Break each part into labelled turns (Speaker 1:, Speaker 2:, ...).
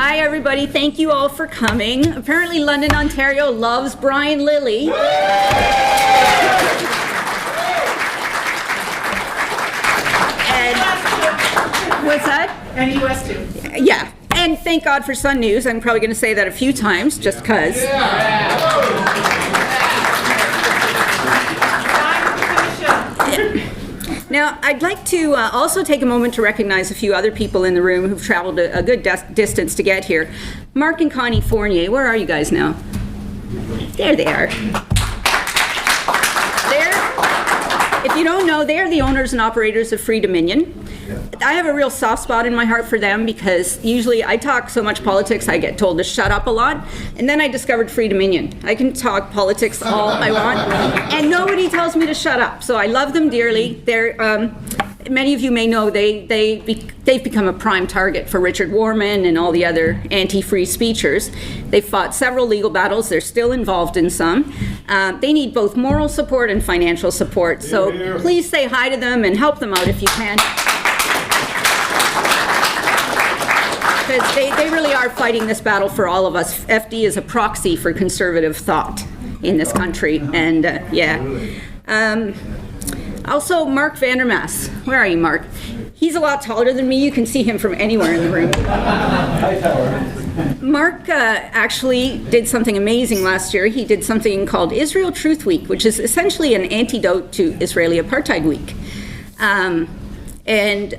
Speaker 1: Hi, everybody. Thank you all for coming. Apparently, London, Ontario loves Brian Lilley. And what's that?
Speaker 2: And US too.
Speaker 1: Yeah. And thank God for Sun News. I'm probably going to say that a few times just because. Now, I'd like to also take a moment to recognize a few other people in the room who've traveled a good distance to get here. Mark and Connie Fournier, where are you guys now? There they are. If you don't know, they are the owners and operators of Free Dominion. I have a real soft spot in my heart for them because usually I talk so much politics I get told to shut up a lot, and then I discovered Free Dominion. I can talk politics all I want and nobody tells me to shut up, so I love them dearly. They're many of you may know they've become a prime target for Richard Warman and all the other anti-free speechers. They've fought several legal battles. They're still involved in some. They need both moral support and financial support, so please say hi to them and help them out if you can. Because they really are fighting this battle for all of us. FD is a proxy for conservative thought in this country, and also, Mark Vandermaas. Where are you, Mark? He's a lot taller than me. You can see him from anywhere in the room.
Speaker 3: Hi, Tower.
Speaker 1: Mark actually did something amazing last year. He did something called Israel Truth Week, which is essentially an antidote to Israeli Apartheid Week. And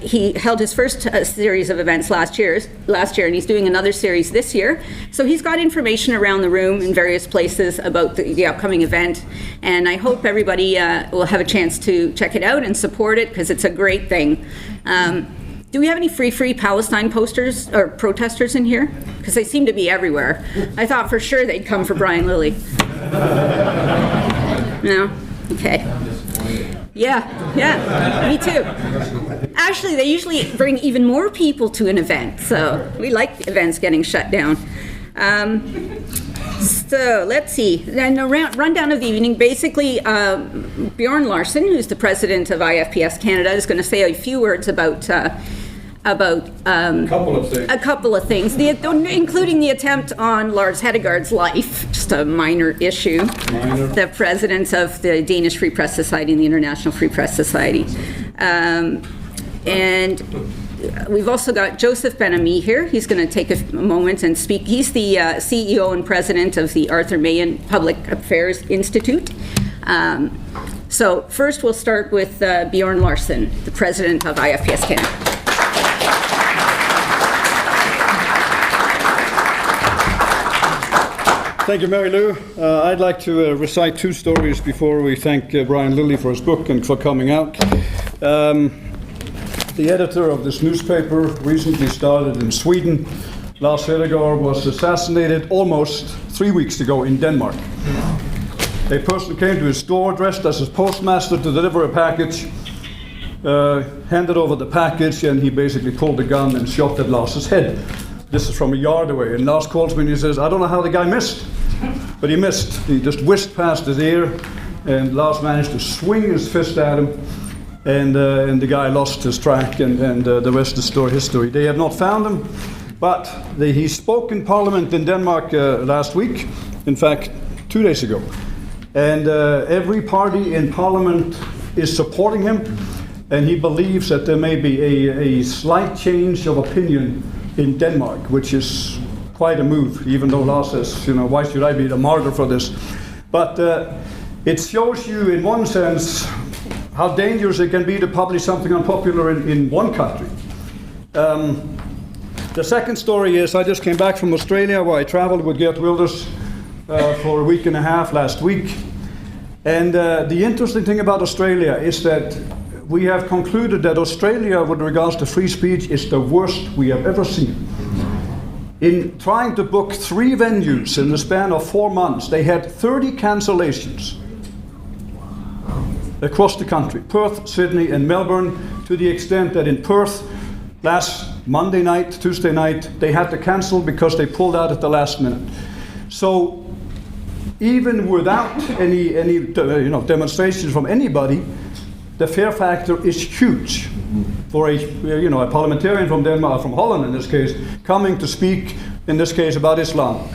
Speaker 1: he held his first series of events last year, and he's doing another series this year. So he's got information around the room in various places about the upcoming event, and I hope everybody will have a chance to check it out and support it, because it's a great thing. Do we have any Free Palestine posters or protesters in here? Because they seem to be everywhere. I thought for sure they'd come for Brian Lilley. No? Okay. Yeah, me too. Actually, they usually bring even more people to an event, so we like events getting shut down. So let's see. Then the rundown of the evening, basically, Bjorn Larsen, who's the president of IFPS Canada, is going to say a few words about a couple of things, including the attempt on Lars Hedegaard's life, just a minor issue. The president of the Danish Free Press Society and the International Free Press Society. And we've also got Joseph Ben-Ami here. He's going to take a moment and speak. He's the CEO and president of the Arthur Meighen Public Affairs Institute. So first we'll start with Bjorn Larsen, the president of IFPS Canada.
Speaker 3: Thank you, Mary Lou. I'd like to recite two stories before we thank Brian Lilley for his book and for coming out. The editor of this newspaper recently started in Sweden. Lars Hedegaard was assassinated almost 3 weeks ago in Denmark. A person came to his door dressed as his postmaster to deliver a package, handed over the package, and he basically pulled a gun and shot at Lars's head. This is from a yard away, and Lars calls me and he says, I don't know how the guy missed, but he missed. He just whisked past his ear, and Lars managed to swing his fist at him, and the guy lost his track, and the rest is history. They have not found him, but he spoke in Parliament in Denmark last week, in fact, 2 days ago, and every party in Parliament is supporting him, and he believes that there may be a slight change of opinion in Denmark, which is quite a move, even though Lars says, why should I be the martyr for this? But it shows you, in one sense, how dangerous it can be to publish something unpopular in one country. The second story is, I just came back from Australia, where I traveled with Geert Wilders for a week and a half last week. And the interesting thing about Australia is that we have concluded that Australia, with regards to free speech, is the worst we have ever seen. In trying to book 3 venues in the span of 4 months, they had 30 cancellations across the country, Perth, Sydney, and Melbourne, to the extent that in Perth, last Monday night, Tuesday night, they had to cancel because they pulled out at the last minute. So even without any demonstrations from anybody, the fear factor is huge. for a parliamentarian from Denmark, from Holland in this case, coming to speak, in this case, about Islam.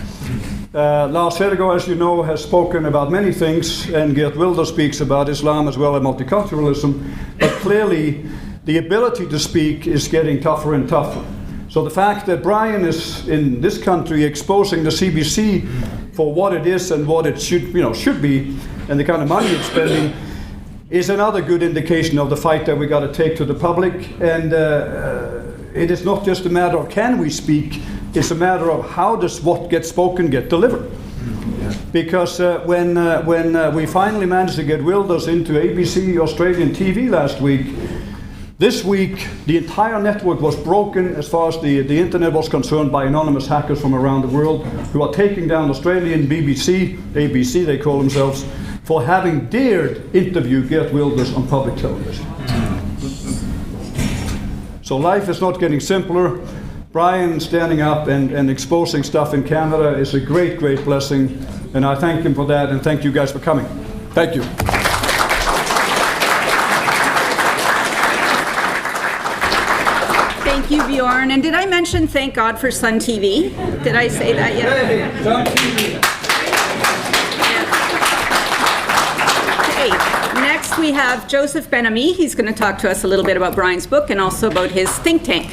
Speaker 3: Lars Hedegaard, as you know, has spoken about many things, and Geert Wilders speaks about Islam as well as multiculturalism, but clearly the ability to speak is getting tougher and tougher. So the fact that Brian is in this country exposing the CBC for what it is and what it should be, and the kind of money it's spending, is another good indication of the fight that we got to take to the public. And it is not just a matter of can we speak, it's a matter of how does what gets spoken get delivered. Because when we finally managed to get Wilders into ABC Australian TV last week, this week the entire network was broken as far as the internet was concerned by anonymous hackers from around the world who are taking down Australian BBC, ABC they call themselves, for having dared interview Geert Wilders on public television. So life is not getting simpler. Brian standing up and exposing stuff in Canada is a great, great blessing, and I thank him for that, and thank you guys for coming. Thank you.
Speaker 1: Thank you, Bjorn. And did I mention thank God for Sun TV? Did I say that yet?
Speaker 3: Hey, Sun TV.
Speaker 1: Okay, next we have Joseph Ben-Ami. He's going to talk to us a little bit about Brian's book and also about his think tank.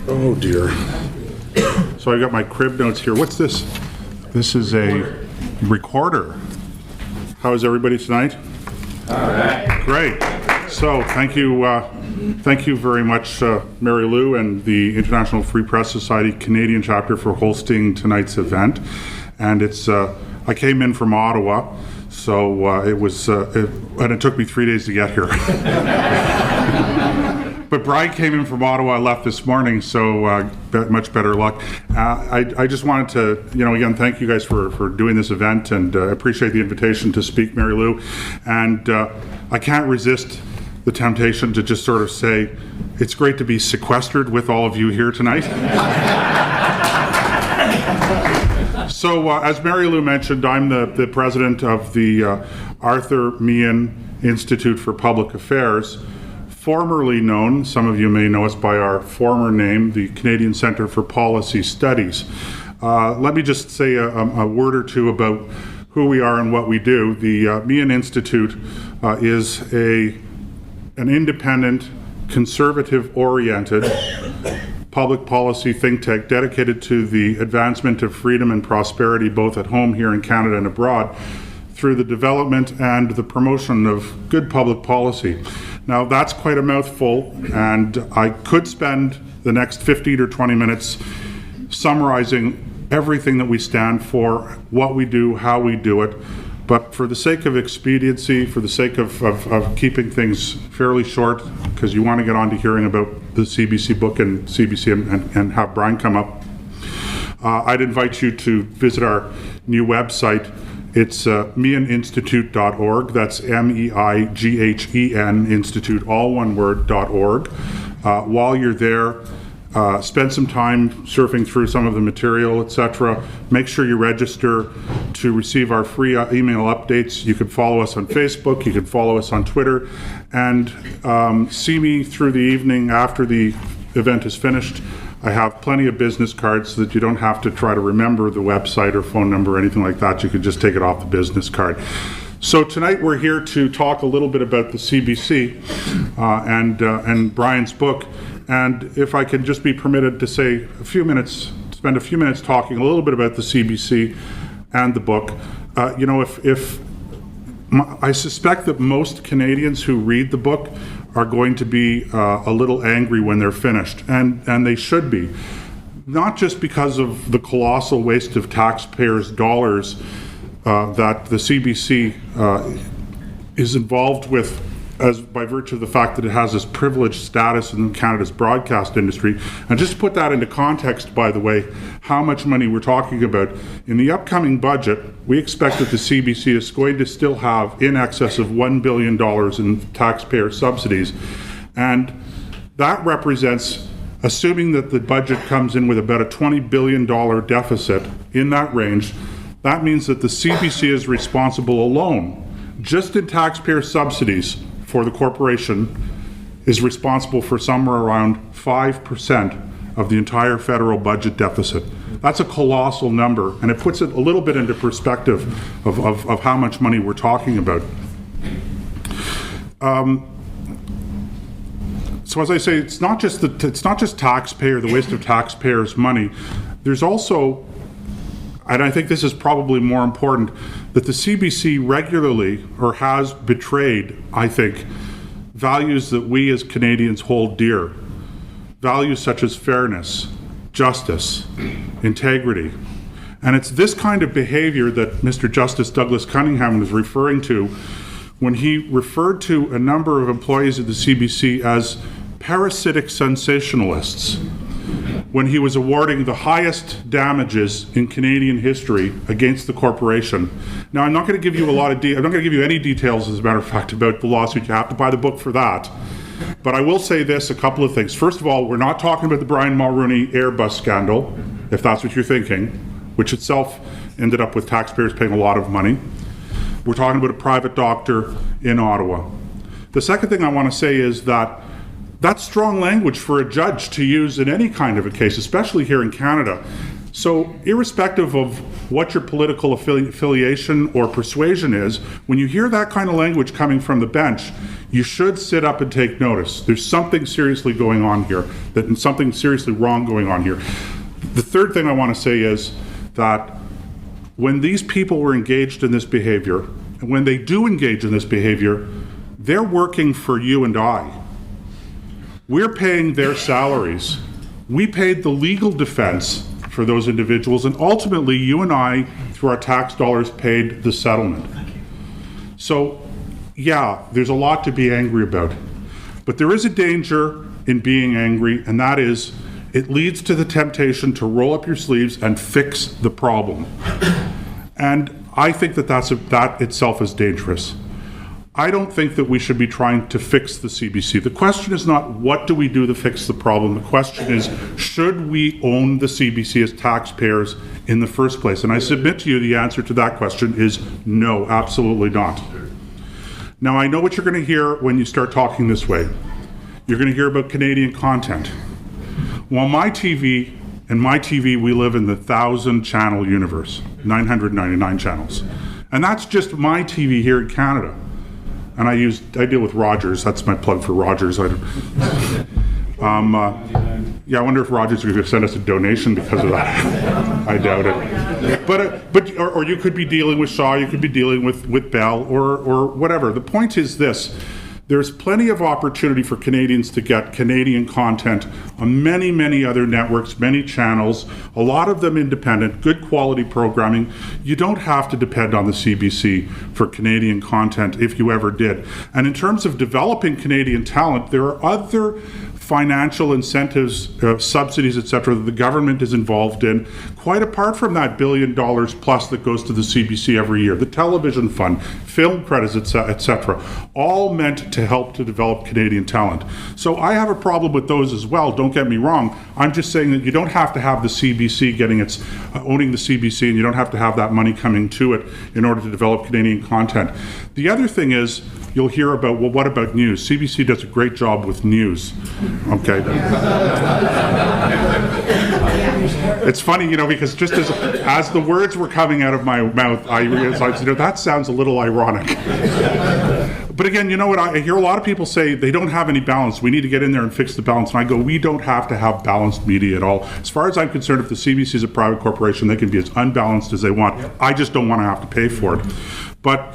Speaker 2: Oh dear. So I got my crib notes here. What's this? This is a recorder. How is everybody tonight?
Speaker 4: All right.
Speaker 2: Great. So thank you very much, Mary Lou and the International Free Press Society Canadian chapter for hosting tonight's event. And it's I came in from Ottawa, so it took me 3 days to get here. But Brian came in from Ottawa, left this morning, so much better luck. I just wanted to, again, thank you guys for doing this event, and appreciate the invitation to speak, Mary Lou. And I can't resist the temptation to just sort of say, it's great to be sequestered with all of you here tonight. So, as Mary Lou mentioned, I'm the president of the Arthur Meighen Institute for Public Affairs, formerly known, some of you may know us by our former name, the Canadian Centre for Policy Studies. Let me just say a word or two about who we are and what we do. The Meighen Institute is an independent, conservative-oriented public policy think tank dedicated to the advancement of freedom and prosperity both at home here in Canada and abroad through the development and the promotion of good public policy. Now that's quite a mouthful, and I could spend the next 15 or 20 minutes summarizing everything that we stand for, what we do, how we do it, but for the sake of expediency, for the sake of keeping things fairly short, because you want to get on to hearing about the CBC book and CBC and have Brian come up, I'd invite you to visit our new website. It's meigheninstitute.org. That's MEIGHEN Institute, all one word, .org. While you're there, spend some time surfing through some of the material, etc. Make sure you register to receive our free email updates. You can follow us on Facebook, you can follow us on Twitter, and see me through the evening after the event is finished. I have plenty of business cards so that you don't have to try to remember the website or phone number or anything like that. You could just take it off the business card. So tonight we're here to talk a little bit about the CBC and Brian's book. And if I could just be permitted to say spend a few minutes talking a little bit about the CBC and the book. I suspect that most Canadians who read the book are going to be a little angry when they're finished, and they should be. Not just because of the colossal waste of taxpayers' dollars that the CBC is involved with, as by virtue of the fact that it has this privileged status in Canada's broadcast industry. And just to put that into context, by the way, how much money we're talking about, in the upcoming budget, we expect that the CBC is going to still have in excess of $1 billion in taxpayer subsidies. And that represents assuming that the budget comes in with about a $20 billion deficit in that range, that means that the CBC is responsible alone, just in taxpayer subsidies for the corporation, is responsible for somewhere around 5% of the entire federal budget deficit. That's a colossal number, and it puts it a little bit into perspective of how much money we're talking about. So as I say, it's not just the waste of taxpayers' money. There's also, and I think this is probably more important, that the CBC regularly, or has betrayed, I think, values that we as Canadians hold dear. Values such as fairness, justice, integrity. And it's this kind of behavior that Mr. Justice Douglas Cunningham was referring to when he referred to a number of employees of the CBC as parasitic sensationalists, when he was awarding the highest damages in Canadian history against the corporation. Now, I'm not going to give you I'm not going to give you any details, as a matter of fact, about the lawsuit. You have to buy the book for that. But I will say this, a couple of things. First of all, we're not talking about the Brian Mulroney Airbus scandal, if that's what you're thinking, which itself ended up with taxpayers paying a lot of money. We're talking about a private doctor in Ottawa. The second thing I want to say is that that's strong language for a judge to use in any kind of a case, especially here in Canada. So irrespective of what your political affiliation or persuasion is, when you hear that kind of language coming from the bench, you should sit up and take notice. There's something seriously going on here, something seriously wrong going on here. The third thing I want to say is that when these people were engaged in this behavior, and when they do engage in this behavior, they're working for you and I. We're paying their salaries. We paid the legal defense for those individuals, and ultimately you and I, through our tax dollars, paid the settlement. So, yeah, there's a lot to be angry about. But there is a danger in being angry, and that is, it leads to the temptation to roll up your sleeves and fix the problem. And I think that itself is dangerous. I don't think that we should be trying to fix the CBC. The question is not what do we do to fix the problem. The question is, should we own the CBC as taxpayers in the first place? And I submit to you the answer to that question is no, absolutely not. Now, I know what you're going to hear when you start talking this way. You're going to hear about Canadian content. Well, my TV, we live in the 1,000-channel universe, 999 channels. And that's just my TV here in Canada. And I deal with Rogers. That's my plug for Rogers. I wonder if Rogers is going to send us a donation because of that. I doubt it. But you could be dealing with Shaw. You could be dealing with Bell or whatever. The point is this: there's plenty of opportunity for Canadians to get Canadian content on many, many other networks, many channels, a lot of them independent, good quality programming. You don't have to depend on the CBC for Canadian content if you ever did. And in terms of developing Canadian talent, there are other financial incentives, subsidies, etc., that the government is involved in, quite apart from that $1 billion plus that goes to the CBC every year. The television fund, film credits, etc., all meant to help to develop Canadian talent. So I have a problem with those as well, don't get me wrong. I'm just saying that you don't have to have the CBC owning the CBC, and you don't have to have that money coming to it in order to develop Canadian content. The other thing is, you'll hear about, well, what about news? CBC does a great job with news. Okay. It's funny, because just as the words were coming out of my mouth, I realized, that sounds a little ironic. But again, you know what? I hear a lot of people say they don't have any balance. We need to get in there and fix the balance. And I go, we don't have to have balanced media at all. As far as I'm concerned, if the CBC is a private corporation, they can be as unbalanced as they want. I just don't want to have to pay for it. But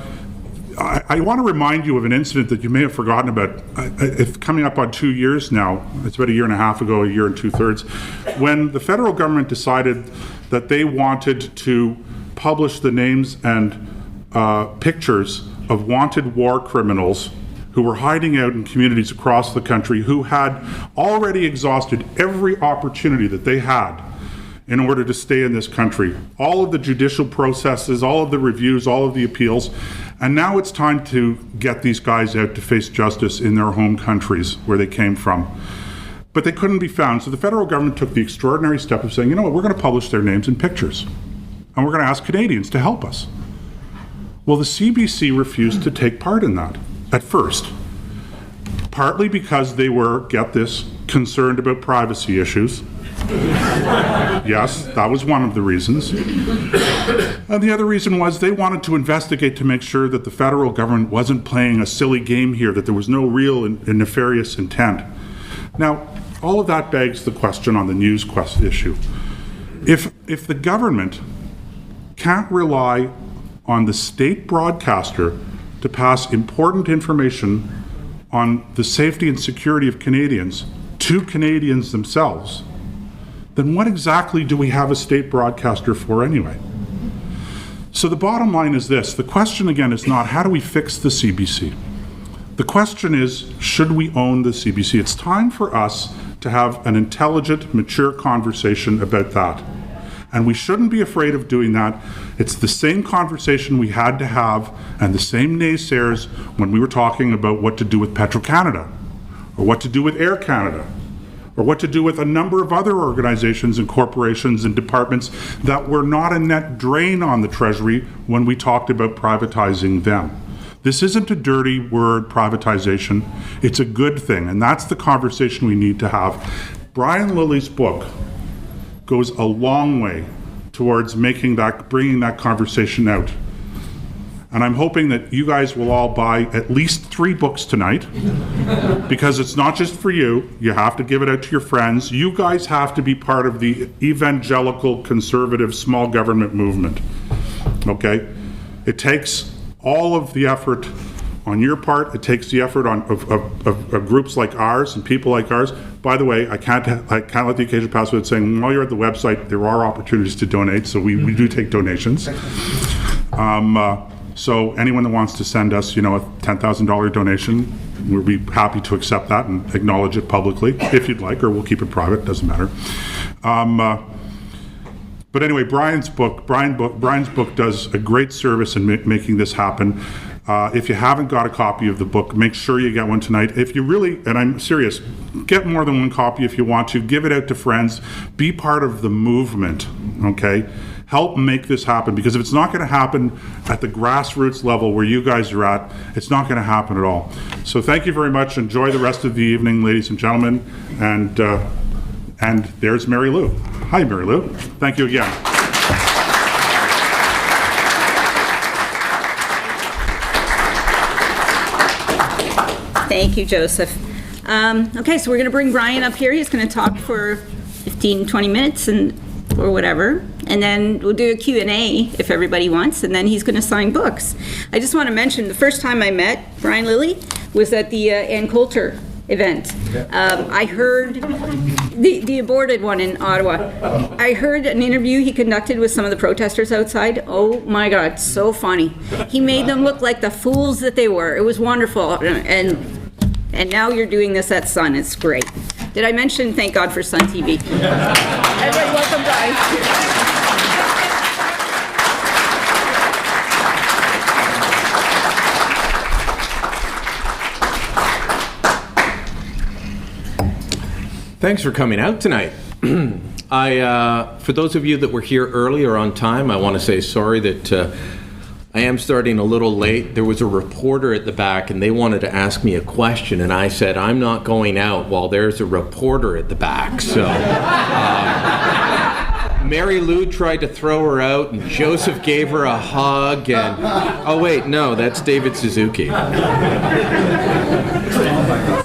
Speaker 2: I want to remind you of an incident that you may have forgotten about. It's coming up on 2 years now. It's about 1.5 years ago, 1 2/3, when the federal government decided that they wanted to publish the names and pictures of wanted war criminals who were hiding out in communities across the country, who had already exhausted every opportunity that they had in order to stay in this country. All of the judicial processes, all of the reviews, all of the appeals, and now it's time to get these guys out to face justice in their home countries where they came from. but they couldn't be found. So the federal government took the extraordinary step of saying, you know what, we're going to publish their names and pictures. And we're going to ask Canadians to help us. Well, the CBC refused to take part in that at first. Partly because they were, get this, concerned about privacy issues. Yes, that was one of the reasons. And the other reason was they wanted to investigate to make sure that the federal government wasn't playing a silly game here, that there was no real and nefarious intent. Now, all of that begs the question on the news issue. If the government can't rely on the state broadcaster to pass important information on the safety and security of Canadians to Canadians themselves, then what exactly do we have a state broadcaster for anyway? So the bottom line is this. The question again is not how do we fix the CBC? The question is, should we own the CBC? It's time for us to have an intelligent, mature conversation about that. And we shouldn't be afraid of doing that. It's the same conversation we had to have and the same naysayers when we were talking about what to do with Petro-Canada, or what to do with Air Canada, or what to do with a number of other organizations and corporations and departments that were not a net drain on the Treasury when we talked about privatizing them. This isn't a dirty word, privatization. It's a good thing, and that's the conversation we need to have. Brian Lilley's book goes a long way towards bringing that conversation out. And I'm hoping that you guys will all buy at least 3 books tonight, because it's not just for you. You have to give it out to your friends. You guys have to be part of the evangelical, conservative, small government movement, okay? It takes all of the effort on your part. It takes the effort of groups like ours and people like ours. By the way, I can't let the occasion pass without saying, while you're at the website, there are opportunities to donate, so we do take donations. So anyone that wants to send us, a $10,000 donation, we'll be happy to accept that and acknowledge it publicly, if you'd like, or we'll keep it private, doesn't matter. But anyway, Brian's book does a great service in making this happen. If you haven't got a copy of the book, make sure you get one tonight. If you really, and I'm serious, get more than one copy if you want to. Give it out to friends. Be part of the movement, okay? Help make this happen, because if it's not going to happen at the grassroots level where you guys are at, it's not going to happen at all. So thank you very much. Enjoy the rest of the evening, ladies and gentlemen. And there's Mary Lou. Hi, Mary Lou. Thank you again.
Speaker 1: Thank you, Joseph. Okay, so we're going to bring Brian up here. He's going to talk for 15, 20 minutes or whatever, and then we'll do a Q&A if everybody wants, and then he's going to sign books. I just want to mention the first time I met Brian Lilley was at the Ann Coulter event. I heard the aborted one in Ottawa. I heard an interview he conducted with some of the protesters outside. Oh my God, so funny. He made them look like the fools that they were. It was wonderful. And now you're doing this at Sun. It's great. Did I mention thank God for Sun TV? Everybody welcome Brian.
Speaker 4: Thanks for coming out tonight. For those of you that were here early or on time, I want to say sorry that I am starting a little late. There was a reporter at the back and they wanted to ask me a question, and I said, I'm not going out while there's a reporter at the back. So Mary Lou tried to throw her out, and Joseph gave her a hug, and oh wait, no, that's David Suzuki.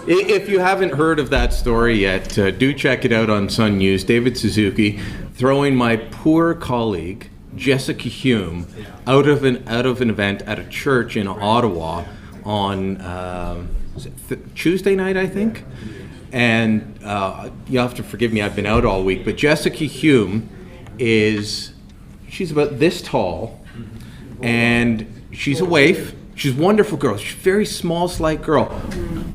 Speaker 4: If you haven't heard of that story yet, do check it out on Sun News. David Suzuki throwing my poor colleague Jessica Hume out of an event at a church in Ottawa on Tuesday night, I think. And you'll have to forgive me, I've been out all week, but Jessica Hume she's about this tall, and she's a waif. She's a wonderful girl. She's a very small, slight girl.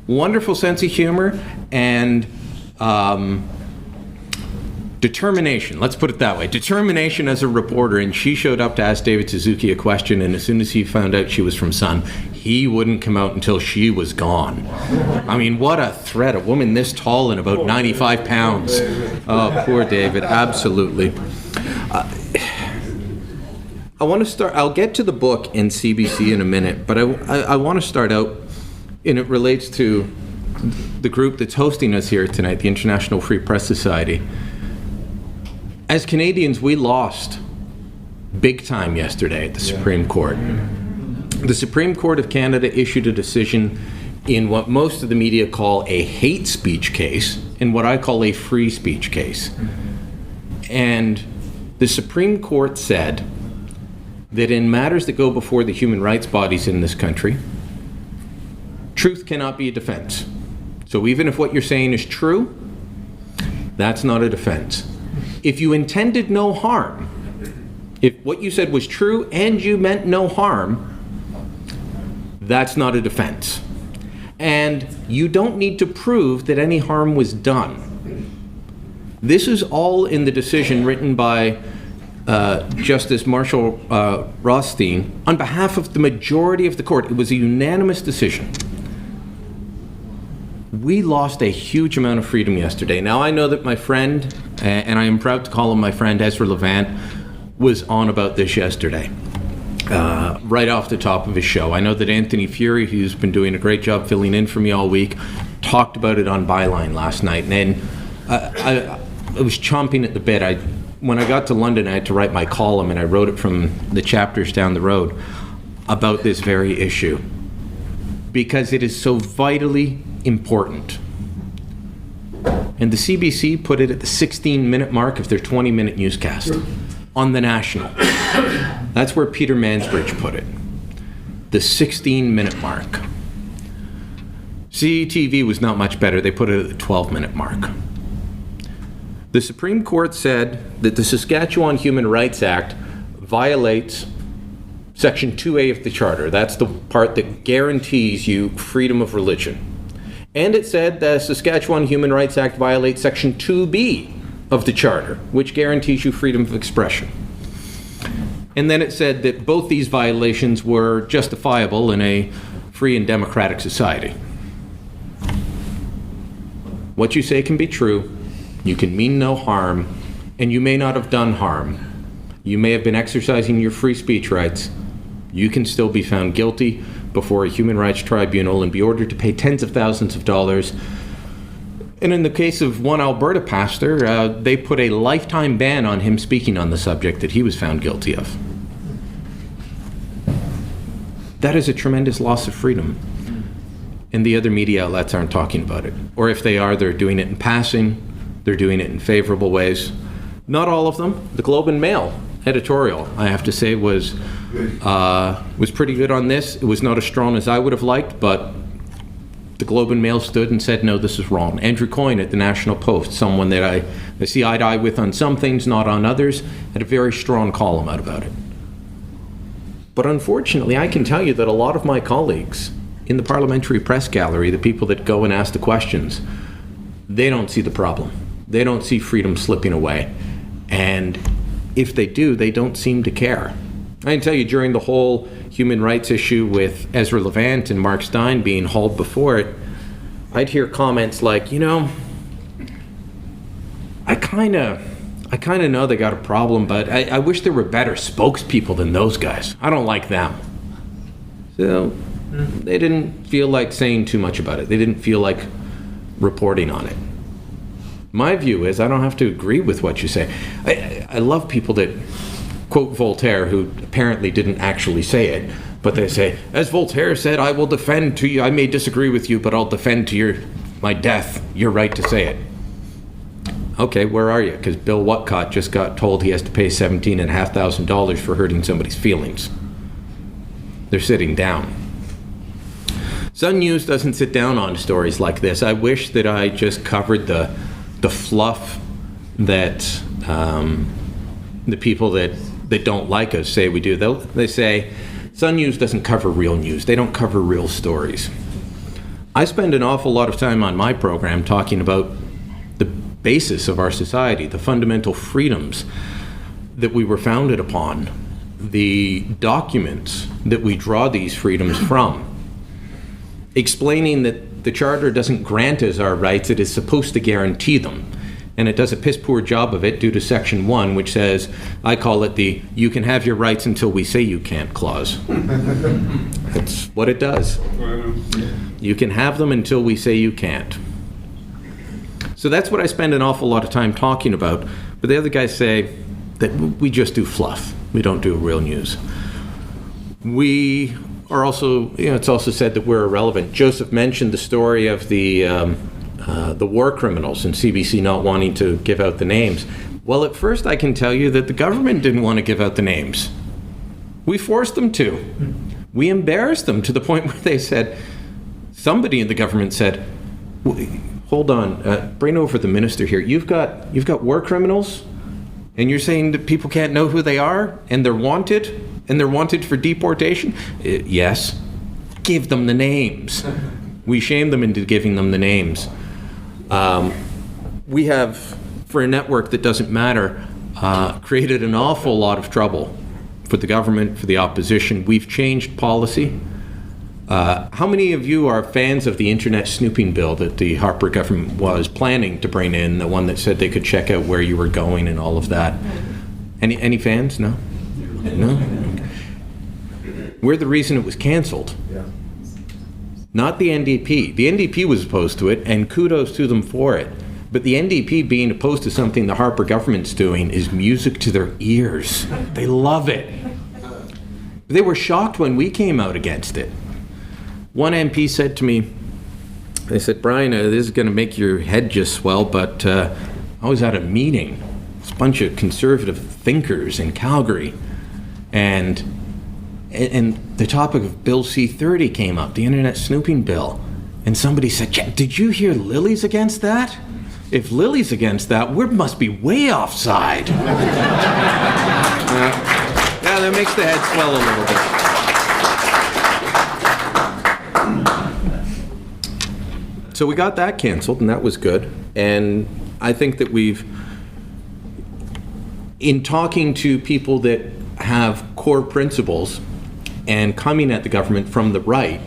Speaker 4: Wonderful sense of humor, and Determination, let's put it that way. Determination as a reporter, and she showed up to ask David Suzuki a question, and as soon as he found out she was from Sun, he wouldn't come out until she was gone. I mean, what a threat. A woman this tall and about 95 pounds. Oh, poor David, absolutely. I want to start, I'll get to the book and CBC in a minute, but I want to start out, and it relates to the group that's hosting us here tonight, the International Free Press Society. As Canadians, we lost big time yesterday at the Supreme Court. The Supreme Court of Canada issued a decision in what most of the media call a hate speech case and what I call a free speech case. And the Supreme Court said that in matters that go before the human rights bodies in this country, truth cannot be a defense. So even if what you're saying is true, that's not a defense. If you intended no harm, if what you said was true and you meant no harm, that's not a defense. And you don't need to prove that any harm was done. This is all in the decision written by Justice Marshall Rothstein on behalf of the majority of the court. It was a unanimous decision. We lost a huge amount of freedom yesterday. Now I know that my friend, and I am proud to call him my friend, Ezra Levant, was on about this yesterday, right off the top of his show. I know that Anthony Fury, who's been doing a great job filling in for me all week, talked about it on Byline last night. And I was chomping at the bit. When I got to London, I had to write my column, and I wrote it from the chapters down the road about this very issue, because it is so vitally important. And the CBC put it at the 16-minute mark of their 20-minute newscast on the National. That's where Peter Mansbridge put it, the 16-minute mark. CTV was not much better. They put it at the 12-minute mark. The Supreme Court said that the Saskatchewan Human Rights Act violates Section 2A of the Charter. That's the part that guarantees you freedom of religion. And it said the Saskatchewan Human Rights Act violates Section 2B of the Charter, which guarantees you freedom of expression. And then it said that both these violations were justifiable in a free and democratic society. What you say can be true, you can mean no harm, and you may not have done harm. You may have been exercising your free speech rights. You can still be found guilty before a human rights tribunal and be ordered to pay tens of thousands of dollars. And in the case of one Alberta pastor, they put a lifetime ban on him speaking on the subject that he was found guilty of. That is a tremendous loss of freedom. And the other media outlets aren't talking about it. Or if they are, they're doing it in passing. They're doing it in favorable ways. Not all of them. The Globe and Mail editorial, I have to say, was pretty good on this. It was not as strong as I would have liked, but the Globe and Mail stood and said, no, this is wrong. Andrew Coyne at the National Post, someone that I see eye to eye with on some things, not on others, had a very strong column out about it. But unfortunately, I can tell you that a lot of my colleagues in the parliamentary press gallery, the people that go and ask the questions, they don't see the problem. They don't see freedom slipping away. And if they do, they don't seem to care. I can tell you, during the whole human rights issue with Ezra Levant and Mark Stein being hauled before it, I'd hear comments like, you know, I kind of know they got a problem, but I wish there were better spokespeople than those guys. I don't like them. So they didn't feel like saying too much about it. They didn't feel like reporting on it. My view is I don't have to agree with what you say. I love people that quote Voltaire, who apparently didn't actually say it, but they say, as Voltaire said, I will defend to you, I may disagree with you, but I'll defend to my death your right to say it. Okay, where are you? Because Bill Whatcott just got told he has to pay $17,500 for hurting somebody's feelings. They're sitting down. Sun News doesn't sit down on stories like this. I wish that I just covered the fluff that the people that don't like us say we do. They say, Sun News doesn't cover real news. They don't cover real stories. I spend an awful lot of time on my program talking about basis of our society, the fundamental freedoms that we were founded upon, the documents that we draw these freedoms from, explaining that the Charter doesn't grant us our rights, it is supposed to guarantee them. And it does a piss poor job of it due to Section 1, which says, I call it the "you can have your rights until we say you can't" clause. That's what it does. You can have them until we say you can't. So that's what I spend an awful lot of time talking about. But the other guys say that we just do fluff. We don't do real news. We are also, it's also said that we're irrelevant. Joseph mentioned the story of the war criminals and CBC not wanting to give out the names. Well, at first I can tell you that the government didn't want to give out the names. We forced them to. We embarrassed them to the point where they said, somebody in the government said, hold on, bring over the minister here. You've got war criminals, and you're saying that people can't know who they are, and they're wanted for deportation? Yes. Give them the names. We shamed them into giving them the names. We have, for a network that doesn't matter, created an awful lot of trouble for the government, for the opposition. We've changed policy. How many of you are fans of the internet snooping bill that the Harper government was planning to bring in, the one that said they could check out where you were going and all of that? Any fans? No? No? We're the reason it was canceled. Not the NDP. The NDP was opposed to it, and kudos to them for it. But the NDP being opposed to something the Harper government's doing is music to their ears. They love it. They were shocked when we came out against it. One MP said to me, they said, Brian, this is going to make your head just swell, but I was at a meeting. It's a bunch of conservative thinkers in Calgary. And the topic of Bill C-30 came up, the internet snooping bill. And somebody said, did you hear Lilley's against that? If Lilley's against that, we must be way offside. Yeah, that makes the head swell a little bit. So we got that canceled, and that was good. And I think that in talking to people that have core principles and coming at the government from the right,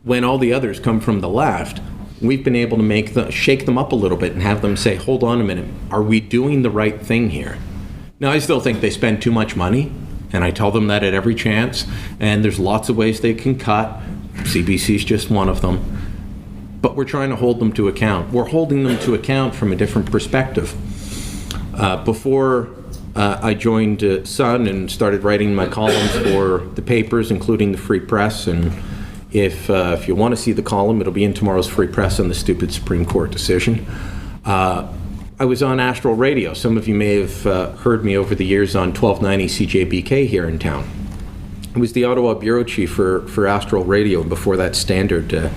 Speaker 4: when all the others come from the left, we've been able to shake them up a little bit and have them say, hold on a minute, are we doing the right thing here? Now, I still think they spend too much money, and I tell them that at every chance, and there's lots of ways they can cut. CBC is just one of them. But we're trying to hold them to account. We're holding them to account from a different perspective. Before I joined Sun and started writing my columns for the papers, including the Free Press, and if you want to see the column, it'll be in tomorrow's Free Press on the stupid Supreme Court decision. I was on Astral Radio. Some of you may have heard me over the years on 1290 CJBK here in town. I was the Ottawa bureau chief for Astral Radio, and before that Standard.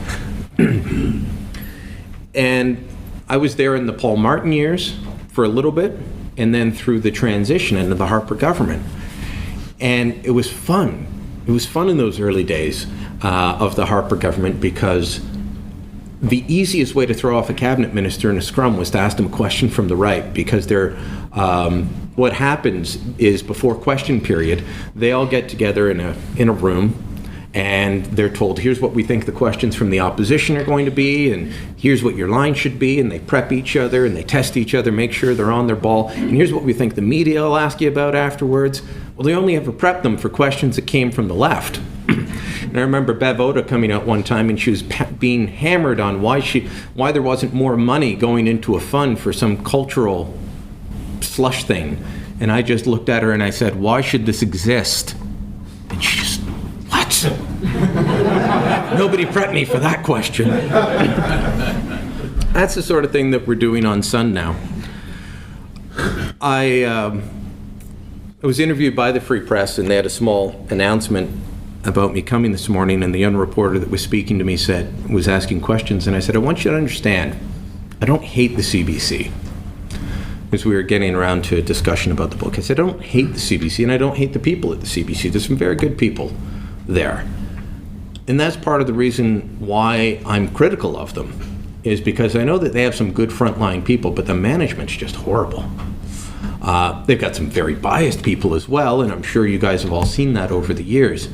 Speaker 4: And I was there in the Paul Martin years for a little bit, and then through the transition into the Harper government. And it was fun. It was fun in those early days of the Harper government, because the easiest way to throw off a cabinet minister in a scrum was to ask them a question from the right, because what happens is before question period, they all get together in a room, and they're told, here's what we think the questions from the opposition are going to be, and here's what your line should be, and they prep each other, and they test each other, make sure they're on their ball, and here's what we think the media will ask you about afterwards. Well, they only ever prepped them for questions that came from the left. And I remember Bev Oda coming out one time, and she was being hammered on why there wasn't more money going into a fund for some cultural slush thing. And I just looked at her and I said, why should this exist? And she just, what? Nobody prepped me for that question. That's the sort of thing that we're doing on Sun now. I was interviewed by the Free Press, and they had a small announcement about me coming this morning, and the young reporter that was speaking to me was asking questions, and I said, I want you to understand, I don't hate the CBC. As we were getting around to a discussion about the book, I said, I don't hate the CBC, and I don't hate the people at the CBC. There's some very good people there. And that's part of the reason why I'm critical of them. is because I know that they have some good frontline people, but the management's just horrible. They've got some very biased people as well, and I'm sure you guys have all seen that over the years.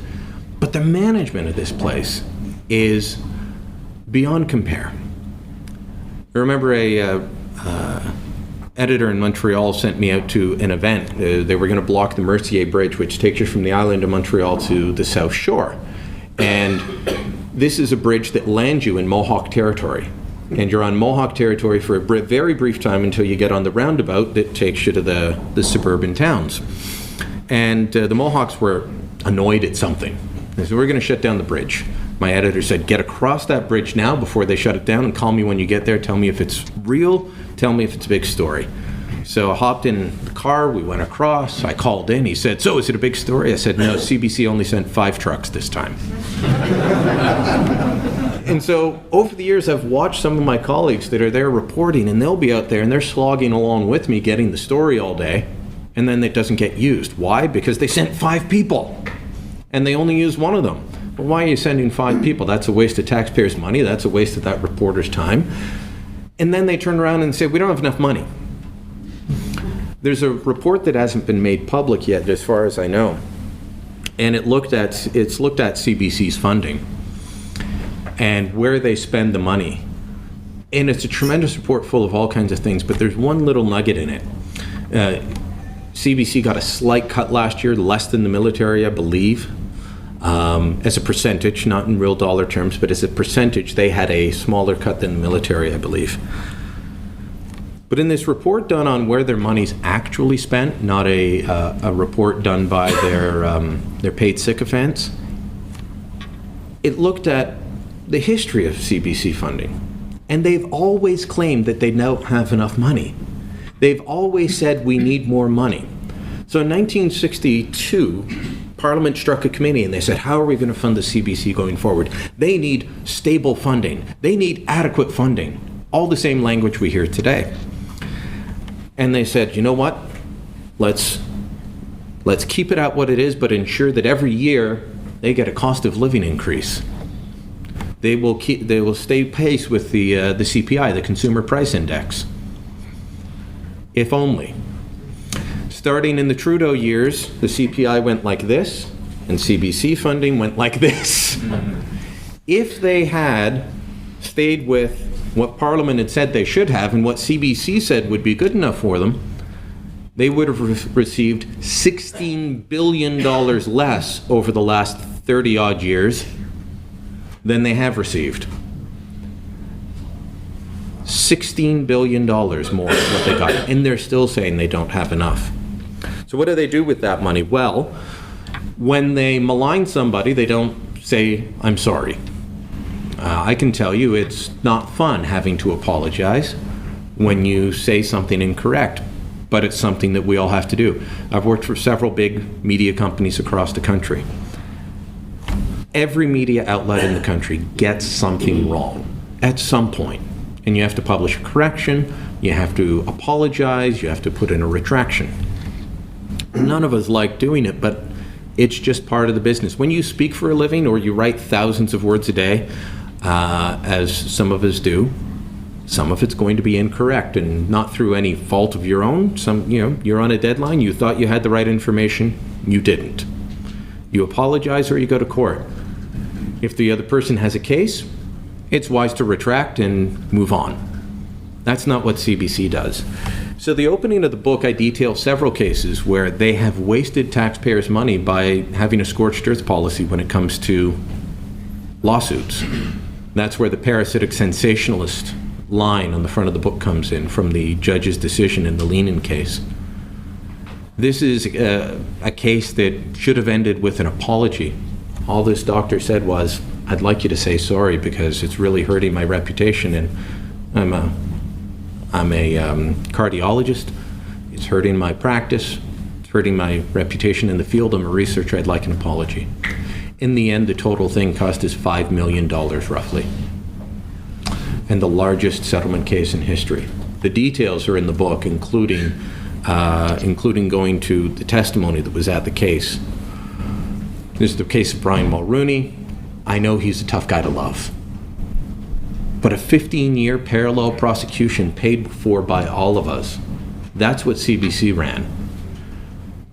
Speaker 4: But the management of this place is beyond compare. I remember a editor in Montreal sent me out to an event. They were going to block the Mercier Bridge, which takes you from the island of Montreal to the South Shore. And this is a bridge that lands you in Mohawk territory. And you're on Mohawk territory for a very brief time until you get on the roundabout that takes you to the suburban towns. And the Mohawks were annoyed at something. They said, we're going to shut down the bridge. My editor said, get across that bridge now before they shut it down, and call me when you get there. Tell me if it's real. Tell me if it's a big story. So I hopped in the car. We went across. I called in. He said, so is it a big story? I said, no, CBC only sent 5 trucks this time. And so over the years, I've watched some of my colleagues that are there reporting, and they'll be out there and they're slogging along with me getting the story all day, and then it doesn't get used. Why? Because they sent 5 people and they only used one of them. Well, why are you sending 5 people? That's a waste of taxpayers' money. That's a waste of that reporter's time. And then they turn around and say, we don't have enough money. There's a report that hasn't been made public yet, as far as I know, and it's looked at CBC's funding and where they spend the money. And it's a tremendous report full of all kinds of things, but there's one little nugget in it. CBC got a slight cut last year, less than the military, I believe. As a percentage, not in real dollar terms, but as a percentage, they had a smaller cut than the military, I believe. But in this report done on where their money's actually spent, not a report done by their paid sycophants, it looked at the history of CBC funding. And they've always claimed that they don't have enough money. They've always said we need more money. So in 1962, Parliament struck a committee and they said, how are we going to fund the CBC going forward? They need stable funding. They need adequate funding. All the same language we hear today. And they said, you know what? Let's keep it at what it is, but ensure that every year they get a cost of living increase. They will stay pace with the CPI, the Consumer Price Index. If only. Starting in the Trudeau years, the CPI went like this, and CBC funding went like this. If they had stayed with what Parliament had said they should have and what CBC said would be good enough for them, they would have received $16 billion less over the last 30-odd years than they have received. $16 billion more is what they got, and they're still saying they don't have enough. So what do they do with that money? Well, when they malign somebody, they don't say, I'm sorry. I can tell you it's not fun having to apologize when you say something incorrect, but it's something that we all have to do. I've worked for several big media companies across the country. Every media outlet in the country gets something wrong at some point, and you have to publish a correction, you have to apologize, you have to put in a retraction. None of us like doing it, but it's just part of the business. When you speak for a living or you write thousands of words a day, as some of us do, some of it's going to be incorrect and not through any fault of your own. You're on a deadline, you thought you had the right information, you didn't. You apologize or you go to court. If the other person has a case, it's wise to retract and move on. That's not what CBC does. So the opening of the book, I detail several cases where they have wasted taxpayers' money by having a scorched earth policy when it comes to lawsuits. That's where the parasitic sensationalist line on the front of the book comes in from the judge's decision in the Lilley case. This is a case that should have ended with an apology. All this doctor said was, I'd like you to say sorry because it's really hurting my reputation, and I'm a cardiologist. It's hurting my practice. It's hurting my reputation in the field. I'm a researcher. I'd like an apology. In the end, the total thing cost us $5 million roughly, and the largest settlement case in history. The details are in the book, including going to the testimony that was at the case. This is the case of Brian Mulrooney. I know he's a tough guy to love. but a 15-year parallel prosecution paid for by all of us. That's what CBC ran.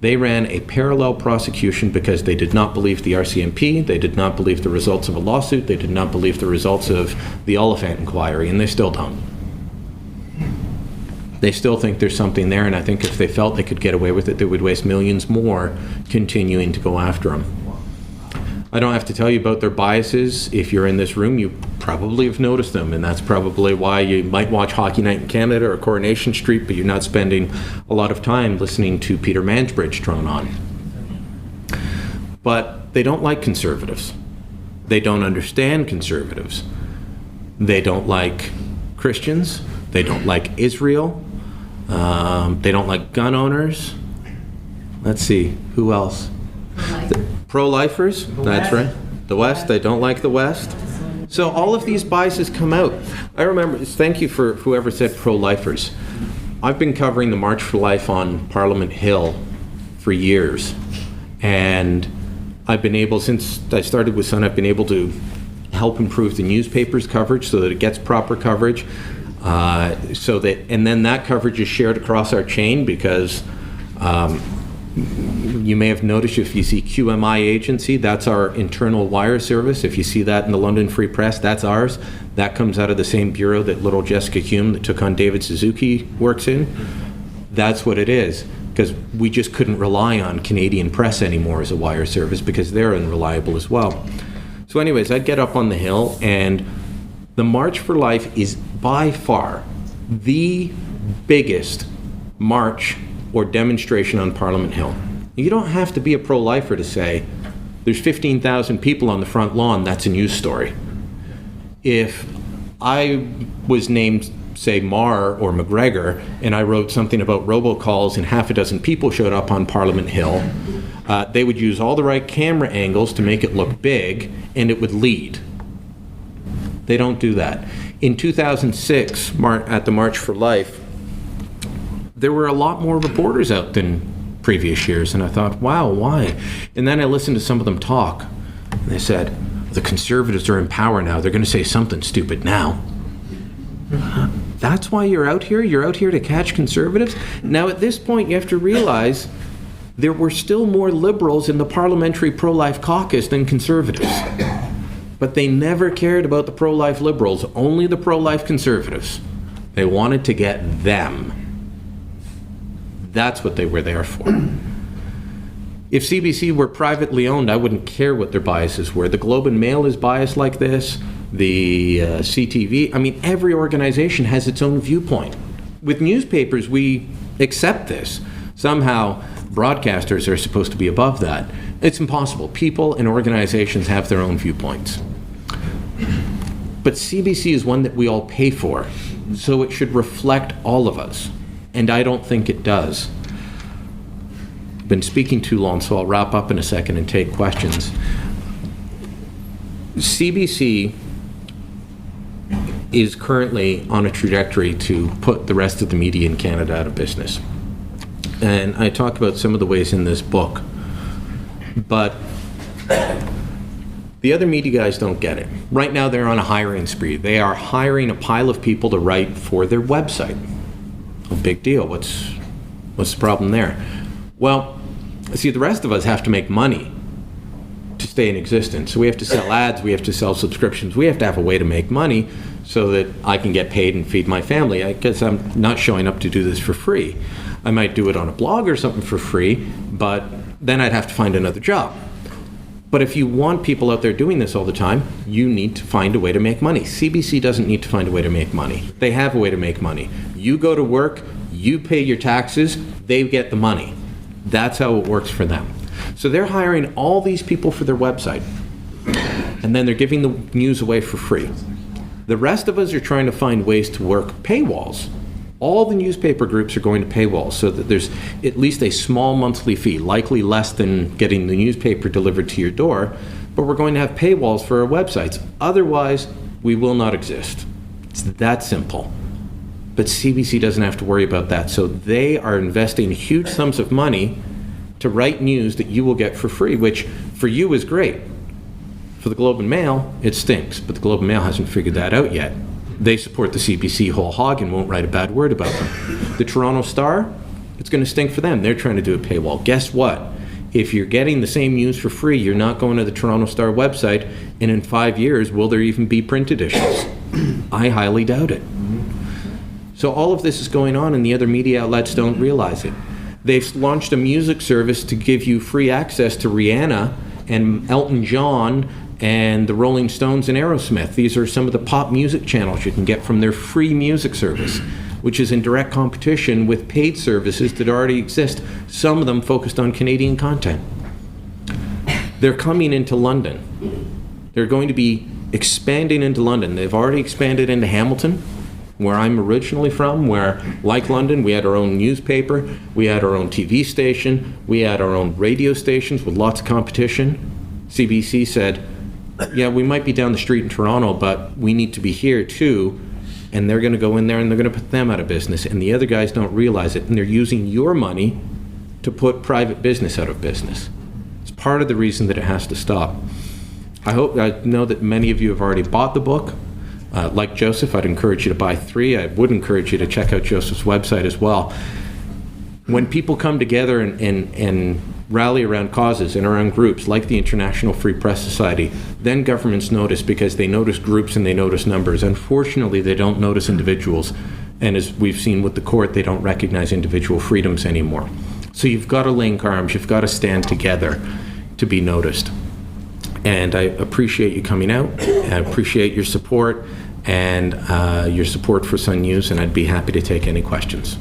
Speaker 4: They ran a parallel prosecution because they did not believe the RCMP, they did not believe the results of a lawsuit, they did not believe the results of the Oliphant inquiry, and they still don't. They still think there's something there, and I think if they felt they could get away with it, they would waste millions more continuing to go after them. I don't have to tell you about their biases. If you're in this room, you probably have noticed them, and that's probably why you might watch Hockey Night in Canada or Coronation Street, but you're not spending a lot of time listening to Peter Mansbridge drone on. But they don't like conservatives. They don't understand conservatives. They don't like Christians. They don't like Israel. They don't like gun owners. Let's see, who else? Pro-lifers, that's right. The West, they don't like the West. So all of these biases come out. I remember, thank you for whoever said pro-lifers. I've been covering the March for Life on Parliament Hill for years. And I've been able, since I started with Sun, I've been able to help improve the newspaper's coverage so that it gets proper coverage. And then that coverage is shared across our chain because you may have noticed if you see QMI Agency, that's our internal wire service. If you see that in the London Free Press, that's ours. That comes out of the same bureau that little Jessica Hume that took on David Suzuki works in. That's what it is, because we just couldn't rely on Canadian press anymore as a wire service because they're unreliable as well. So anyways, I'd get up on the Hill, and the March for Life is by far the biggest march or demonstration on Parliament Hill. You don't have to be a pro-lifer to say, there's 15,000 people on the front lawn, that's a news story. If I was named, say, Marr or McGregor, and I wrote something about robocalls and half a dozen people showed up on Parliament Hill, they would use all the right camera angles to make it look big, and it would lead. They don't do that. In 2006, at the March for Life, there were a lot more reporters out than previous years, and I thought, wow, why? And then I listened to some of them talk, and they said, the Conservatives are in power now, they're going to say something stupid now. That's why you're out here? You're out here to catch Conservatives? Now at this point you have to realize there were still more Liberals in the Parliamentary Pro-Life Caucus than Conservatives. But they never cared about the pro-life Liberals, only the pro-life Conservatives. They wanted to get them. That's what they were there for. If CBC were privately owned, I wouldn't care what their biases were. The Globe and Mail is biased like this. The CTV, I mean, every organization has its own viewpoint. With newspapers, we accept this. Somehow, broadcasters are supposed to be above that. It's impossible. People and organizations have their own viewpoints. But CBC is one that we all pay for, so it should reflect all of us. And I don't think it does. I've been speaking too long, so I'll wrap up in a second and take questions. CBC is currently on a trajectory to put the rest of the media in Canada out of business. And I talk about some of the ways in this book, but the other media guys don't get it. Right now they're on a hiring spree. They are hiring a pile of people to write for their website. A big deal. What's the problem there? Well, see, the rest of us have to make money to stay in existence. So we have to sell ads, we have to sell subscriptions, we have to have a way to make money so that I can get paid and feed my family. I guess I'm not showing up to do this for free. I might do it on a blog or something for free, but then I'd have to find another job. But if you want people out there doing this all the time, you need to find a way to make money. CBC doesn't need to find a way to make money. They have a way to make money. You go to work, you pay your taxes, they get the money. That's how it works for them. So they're hiring all these people for their website, and then they're giving the news away for free. The rest of us are trying to find ways to work paywalls. All the newspaper groups are going to paywalls so that there's at least a small monthly fee, likely less than getting the newspaper delivered to your door, but we're going to have paywalls for our websites. Otherwise, we will not exist. It's that simple. But CBC doesn't have to worry about that, so they are investing huge sums of money to write news that you will get for free, which for you is great. For the Globe and Mail, it stinks, but the Globe and Mail hasn't figured that out yet. They support the CBC whole hog and won't write a bad word about them. The Toronto Star, it's going to stink for them. They're trying to do a paywall. Guess what? If you're getting the same news for free, you're not going to the Toronto Star website, and in 5 years, will there even be print editions? I highly doubt it. So all of this is going on, and the other media outlets don't realize it. They've launched a music service to give you free access to Rihanna and Elton John and the Rolling Stones and Aerosmith. These are some of the pop music channels you can get from their free music service, which is in direct competition with paid services that already exist, some of them focused on Canadian content. They're coming into London. They're going to be expanding into London. They've already expanded into Hamilton, where I'm originally from, where, like London, we had our own newspaper, we had our own TV station, we had our own radio stations with lots of competition. CBC said, yeah, we might be down the street in Toronto, but we need to be here too. And they're going to go in there and they're going to put them out of business. And the other guys don't realize it. And they're using your money to put private business out of business. It's part of the reason that it has to stop. I know that many of you have already bought the book. Like Joseph, I'd encourage you to buy 3. I would encourage you to check out Joseph's website as well. When people come together and rally around causes and around groups like the International Free Press Society, then governments notice, because they notice groups and they notice numbers. Unfortunately, they don't notice individuals. And as we've seen with the court, they don't recognize individual freedoms anymore. So you've got to link arms, you've got to stand together to be noticed. And I appreciate you coming out. I appreciate your support and your support for Sun News, and I'd be happy to take any questions.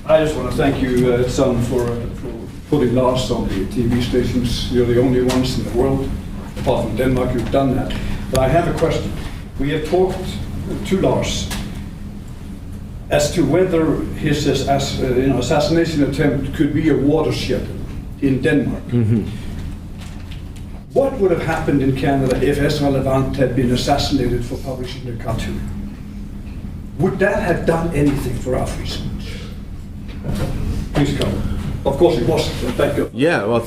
Speaker 3: I just want to thank you, Sun, for putting Lars on the TV stations. You're the only ones in the world, apart from Denmark, who've done that. But I have a question. We have talked to Lars as to whether his assassination attempt could be a watershed in Denmark.
Speaker 4: Mm-hmm.
Speaker 3: What would have happened in Canada if Ezra Levant had been assassinated for publishing a cartoon? Would that have done anything for our free speech? Please come. Of course it wasn't, thank you.
Speaker 4: Yeah, well,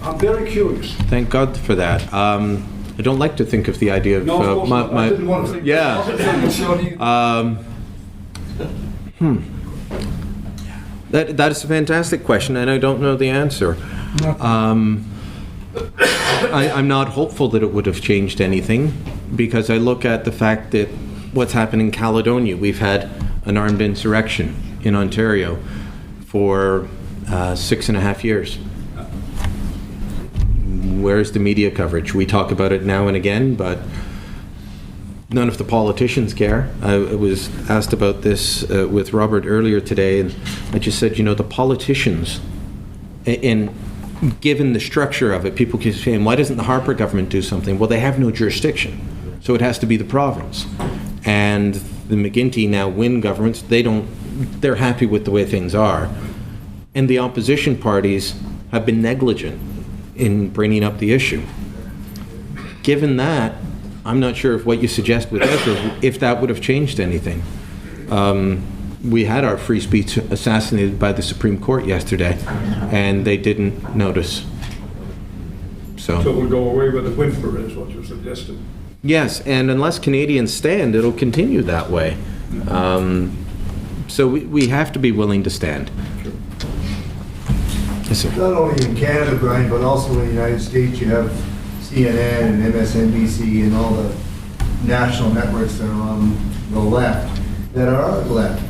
Speaker 3: I'm very curious.
Speaker 4: thank God for that. I don't like to think of the idea of
Speaker 3: No, of course not. I didn't want to think.
Speaker 4: yeah. That is a fantastic question, and I don't know the answer. I'm not hopeful that it would have changed anything, because I look at the fact that what's happened in Caledonia. We've had an armed insurrection in Ontario for 6.5 years. Where's the media coverage? We talk about it now and again, but none of the politicians care. I was asked about this with Robert earlier today, and I just said, the politicians, and given the structure of it, people keep saying, why doesn't the Harper government do something? Well, they have no jurisdiction, so it has to be the province. And the McGuinty now Wynne governments, they're happy with the way things are. And the opposition parties have been negligent in bringing up the issue. Given that, I'm not sure if what you suggest with Ezra, if that would have changed anything. We had our free speech assassinated by the Supreme Court yesterday, and they didn't notice. So
Speaker 3: we'll go away with the whimper, is what you're suggesting.
Speaker 4: Yes, and unless Canadians stand, it'll continue that way. So we have to be willing to stand. Yes, sir.
Speaker 5: Not only in Canada, Brian, but also in the United States, you have CNN and MSNBC and all the national networks that are on the left, that are on the left.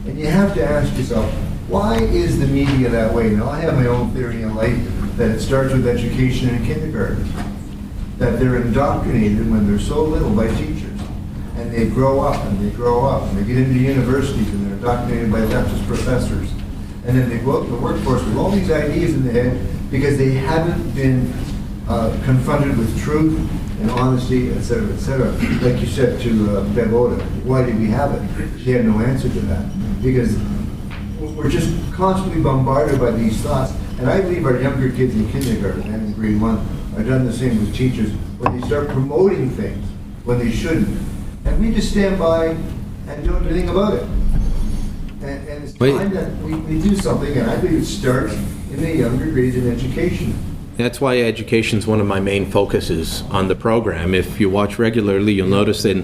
Speaker 5: And you have to ask yourself, why is the media that way? Now, I have my own theory in life that it starts with education in kindergarten, that they're indoctrinated when they're so little by teachers. And they grow up and they grow up and they get into universities and they're indoctrinated by leftist professors. And then they go out in the workforce with all these ideas in their head because they haven't been confronted with truth and honesty, et cetera, et cetera. Like you said to Bev Oda, why did we have it? She had no answer to that. Because we're just constantly bombarded by these thoughts. And I believe our younger kids in kindergarten and in grade 1 are done the same with teachers when they start promoting things when they shouldn't. And we just stand by and do anything about it. And it's
Speaker 4: Wait.
Speaker 5: time that we do something, and I think it starts in the younger grades in education.
Speaker 4: That's why education is one of my main focuses on the program. If you watch regularly, you'll notice that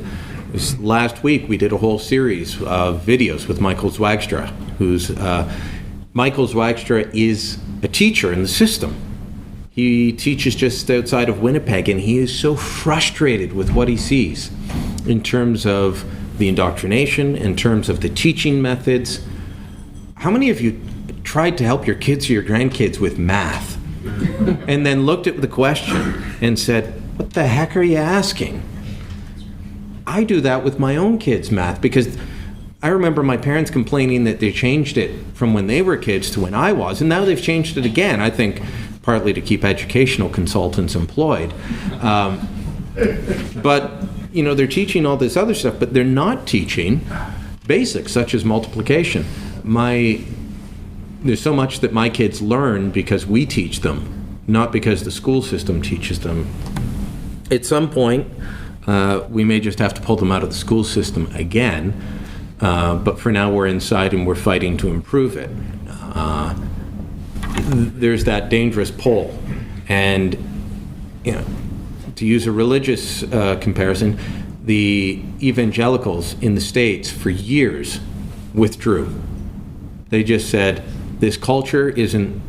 Speaker 4: last week we did a whole series of videos with Michael Zwagstra, who's Michael Zwagstra is a teacher in the system. He teaches just outside of Winnipeg, and he is so frustrated with what he sees in terms of the indoctrination, in terms of the teaching methods. How many of you tried to help your kids or your grandkids with math and then looked at the question and said, what the heck are you asking? I do that with my own kids' math, because I remember my parents complaining that they changed it from when they were kids to when I was, and now they've changed it again, I think partly to keep educational consultants employed. But, you know, they're teaching all this other stuff, but they're not teaching basics such as multiplication. There's so much that my kids learn because we teach them, not because the school system teaches them. At some point, we may just have to pull them out of the school system again, but for now we're inside and we're fighting to improve it. There's that dangerous pull. And, you know, to use a religious comparison, the evangelicals in the States for years withdrew. They just said, this culture isn't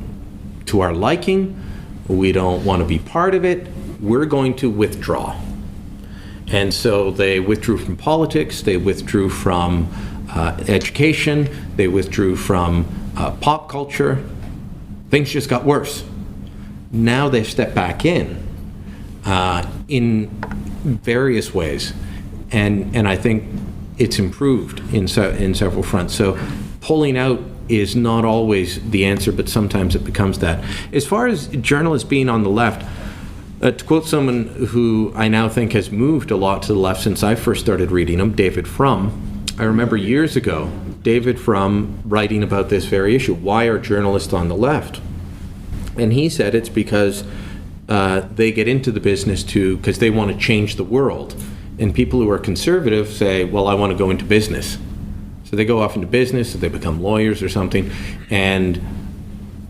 Speaker 4: to our liking, we don't want to be part of it, we're going to withdraw. And so they withdrew from politics, they withdrew from education, they withdrew from pop culture. Things just got worse. Now they've stepped back in various ways, and I think it's improved in several fronts. So pulling out is not always the answer, but sometimes it becomes that. As far as journalists being on the left, to quote someone who I now think has moved a lot to the left since I first started reading him, David Frum. I remember years ago, David Frum writing about this very issue. Why are journalists on the left? And he said it's because they get into the business because they want to change the world. And people who are conservative say, well, I want to go into business. So they go off into business, so they become lawyers or something, and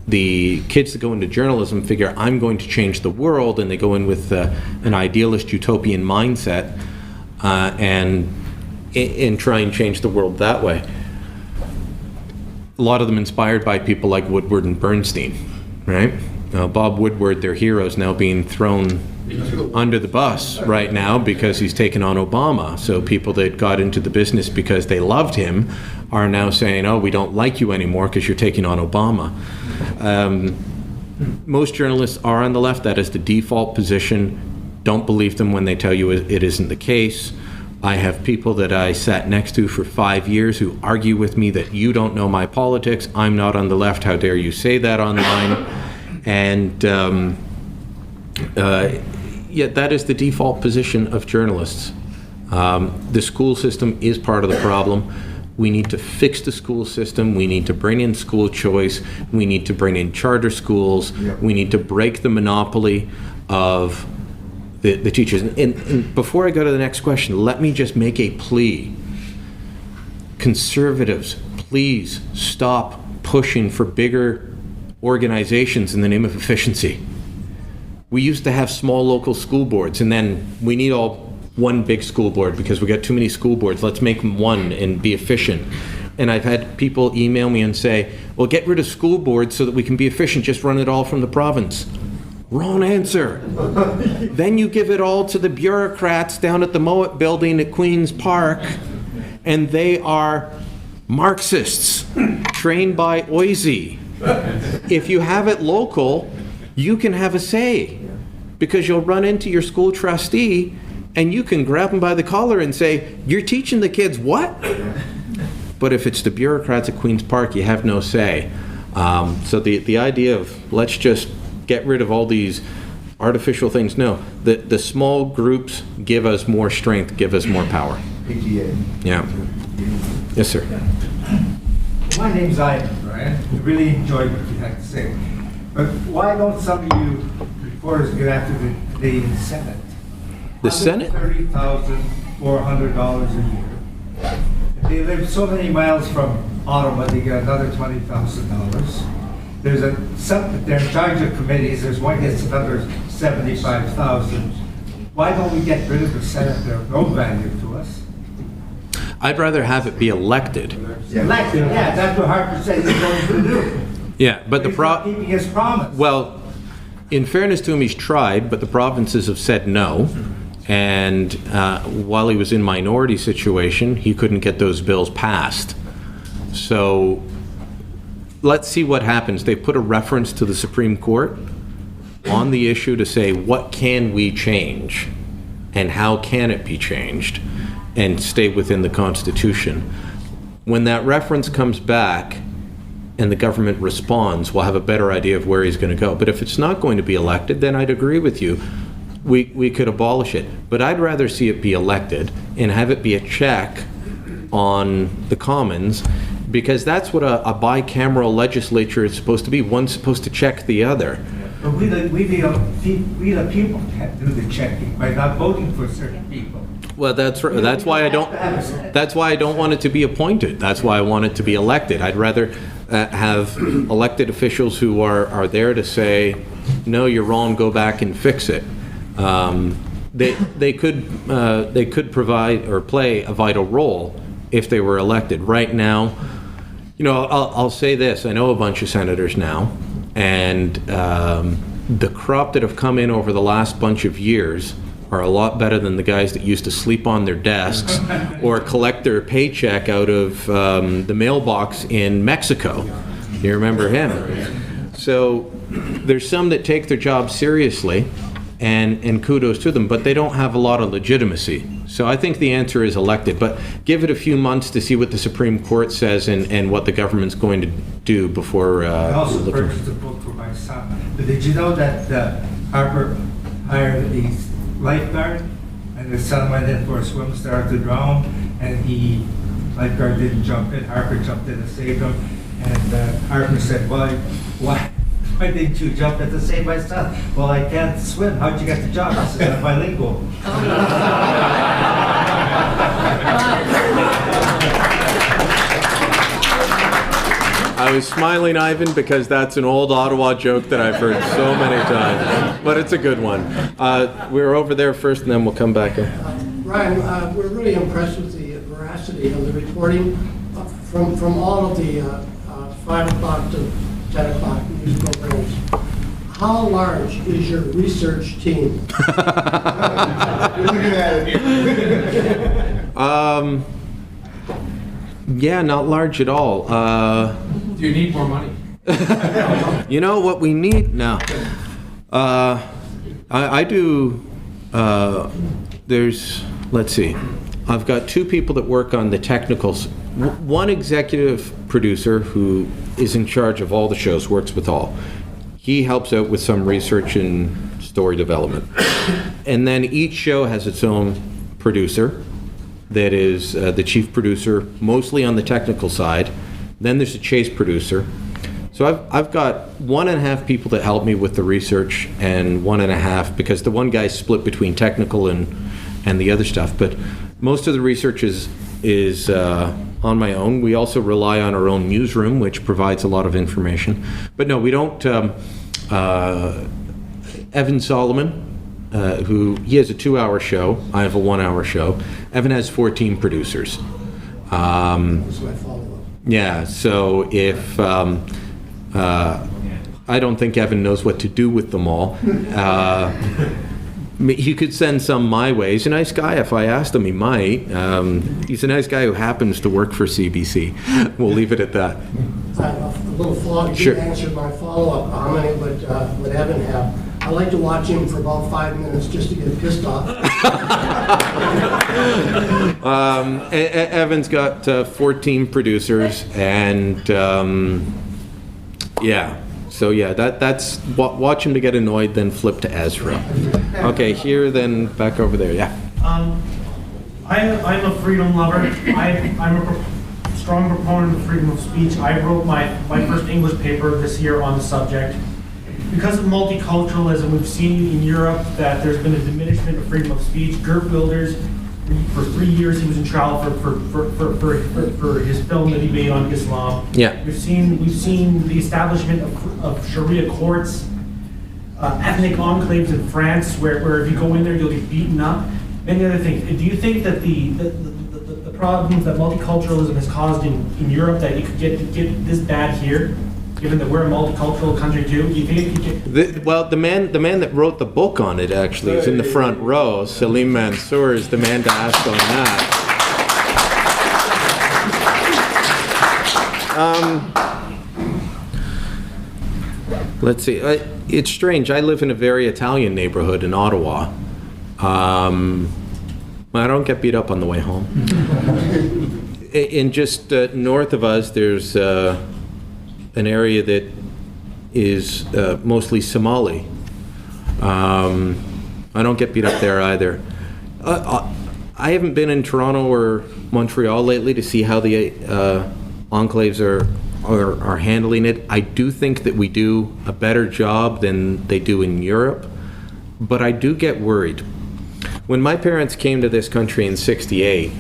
Speaker 4: the kids that go into journalism figure, I'm going to change the world, and they go in with an idealist utopian mindset and try and change the world that way. A lot of them inspired by people like Woodward and Bernstein, right? Bob Woodward, their hero, is now being thrown under the bus right now because he's taken on Obama. So people that got into the business because they loved him are now saying, oh, we don't like you anymore because you're taking on Obama. Most journalists are on the left. That is the default position. Don't believe them when they tell you it isn't the case. I have people that I sat next to for 5 years who argue with me that you don't know my politics. I'm not on the left. How dare you say that online? And yet that is the default position of journalists. The school system is part of the problem. We need to fix the school system. We need to bring in school choice. We need to bring in charter schools. Yep. We need to break the monopoly of the teachers. And before I go to the next question, let me just make a plea. Conservatives, please stop pushing for bigger organizations in the name of efficiency. We used to have small local school boards, and then we need one big school board because we got too many school boards. Let's make them one and be efficient. And I've had people email me and say, well, get rid of school boards so that we can be efficient, just run it all from the province. Wrong answer. Then you give it all to the bureaucrats down at the Mowat building at Queen's Park, and they are Marxists trained by OISI. If you have it local, you can have a say, because you'll run into your school trustee and you can grab them by the collar and say, you're teaching the kids what? But if it's the bureaucrats at Queen's Park, you have no say. So the idea of let's just get rid of all these artificial things, no. The small groups give us more strength, give us more power.
Speaker 5: PTA.
Speaker 4: Yeah. Yes, sir.
Speaker 6: My name's Ivan, right? I really enjoyed what you had to say. But why don't some of you reporters get after the Senate?
Speaker 4: The Senate?
Speaker 6: $30,400 a year. they live so many miles from Ottawa, they get another $20,000. They're in charge of committees, there's one gets another $75,000. Why don't we get rid of the Senate? They're of no value to us.
Speaker 4: I'd rather have it be elected.
Speaker 6: Elected, yeah, that's what Harper said he's going to do.
Speaker 4: Yeah, but the
Speaker 6: He's not keeping his promise.
Speaker 4: well, in fairness to him, he's tried, but the provinces have said no. And while he was in minority situation, he couldn't get those bills passed. So let's see what happens. They put a reference to the Supreme Court on the issue to say, what can we change and how can it be changed and stay within the Constitution. When that reference comes back and the government responds, we'll have a better idea of where he's going to go. But if it's not going to be elected, then I'd agree with you. We could abolish it. But I'd rather see it be elected and have it be a check on the Commons, because that's what a bicameral legislature is supposed to be. One's supposed to check the other.
Speaker 6: But we the people can't do the checking by not voting for certain people.
Speaker 4: Well, that's why I don't. That's why I don't want it to be appointed. That's why I want it to be elected. I'd rather have elected officials who are there to say, no, you're wrong. Go back and fix it. They could provide or play a vital role if they were elected. Right now, I'll say this. I know a bunch of senators now, and the crop that have come in over the last bunch of years are a lot better than the guys that used to sleep on their desks or collect their paycheck out of the mailbox in Mexico. You remember him? So there's some that take their job seriously, and kudos to them, but they don't have a lot of legitimacy. So I think the answer is elected, but give it a few months to see what the Supreme Court says and what the government's going to do before...
Speaker 6: I also purchased a book for my son. But did you know that Harper hired a lifeguard, and his son went in for a swim, started to drown, and lifeguard didn't jump in, Harper jumped in and saved him, and Harper said, why didn't you jump in to save my son? Well, I can't swim. How'd you get the job? I said, I'm bilingual.
Speaker 4: I was smiling, Ivan, because that's an old Ottawa joke that I've heard so many times, but it's a good one. We're over there first, and then we'll come back in.
Speaker 7: Ryan, we're really impressed with the veracity of the reporting from all of the 5 o'clock to 10 o'clock news programs. How large is your research team?
Speaker 5: Looking at it.
Speaker 4: Yeah, not large at all.
Speaker 8: Do you need more money?
Speaker 4: You know what we need? No. I do, let's see. I've got 2 people that work on the technicals. One executive producer who is in charge of all the shows, works with all. He helps out with some research and story development. And then each show has its own producer that is the chief producer, mostly on the technical side. Then there's a chase producer. So I've got 1.5 people that help me with the research, and 1.5 because the one guy's split between technical and the other stuff. But most of the research is on my own. We also rely on our own newsroom, which provides a lot of information. But no, we don't. Evan Solomon, he has a 2-hour show. I have a 1-hour show. Evan has 14 producers.
Speaker 7: That's my follow-up.
Speaker 4: Yeah, so if I don't think Evan knows what to do with them all. He could send some my way. He's a nice guy. If I asked him, he might. He's a nice guy who happens to work for CBC. We'll leave it at that.
Speaker 7: A little follow-up.
Speaker 4: Sure.
Speaker 7: You answered my follow-up. How many would Evan have? I like to watch him for about 5 minutes just to get pissed off.
Speaker 4: Evan's got 14 producers, and yeah. So yeah, that's watch him to get annoyed, then flip to Ezra. Okay, here, then back over there. Yeah.
Speaker 9: I'm a freedom lover. I'm a strong proponent of freedom of speech. I wrote my first English paper this year on the subject. Because of multiculturalism, we've seen in Europe that there's been a diminishment of freedom of speech. GERB builders, for 3 years he was in trial for his film that he made on Islam.
Speaker 4: Yeah.
Speaker 9: We've seen the establishment of Sharia courts, ethnic enclaves in France, where if you go in there, you'll get beaten up. Many other things. Do you think that the problems that multiculturalism has caused in Europe, that you could get this bad here, given that we're a multicultural country too? Do you think it could get...
Speaker 4: The man that wrote the book on it actually is in the front row. Salim Mansour is the man to ask on that. Let's see. It's strange. I live in a very Italian neighborhood in Ottawa. I don't get beat up on the way home. In just north of us, there's an area that is mostly Somali. I don't get beat up there either. I haven't been in Toronto or Montreal lately to see how the enclaves are handling it. I do think that we do a better job than they do in Europe, but I do get worried. When my parents came to this country in '68,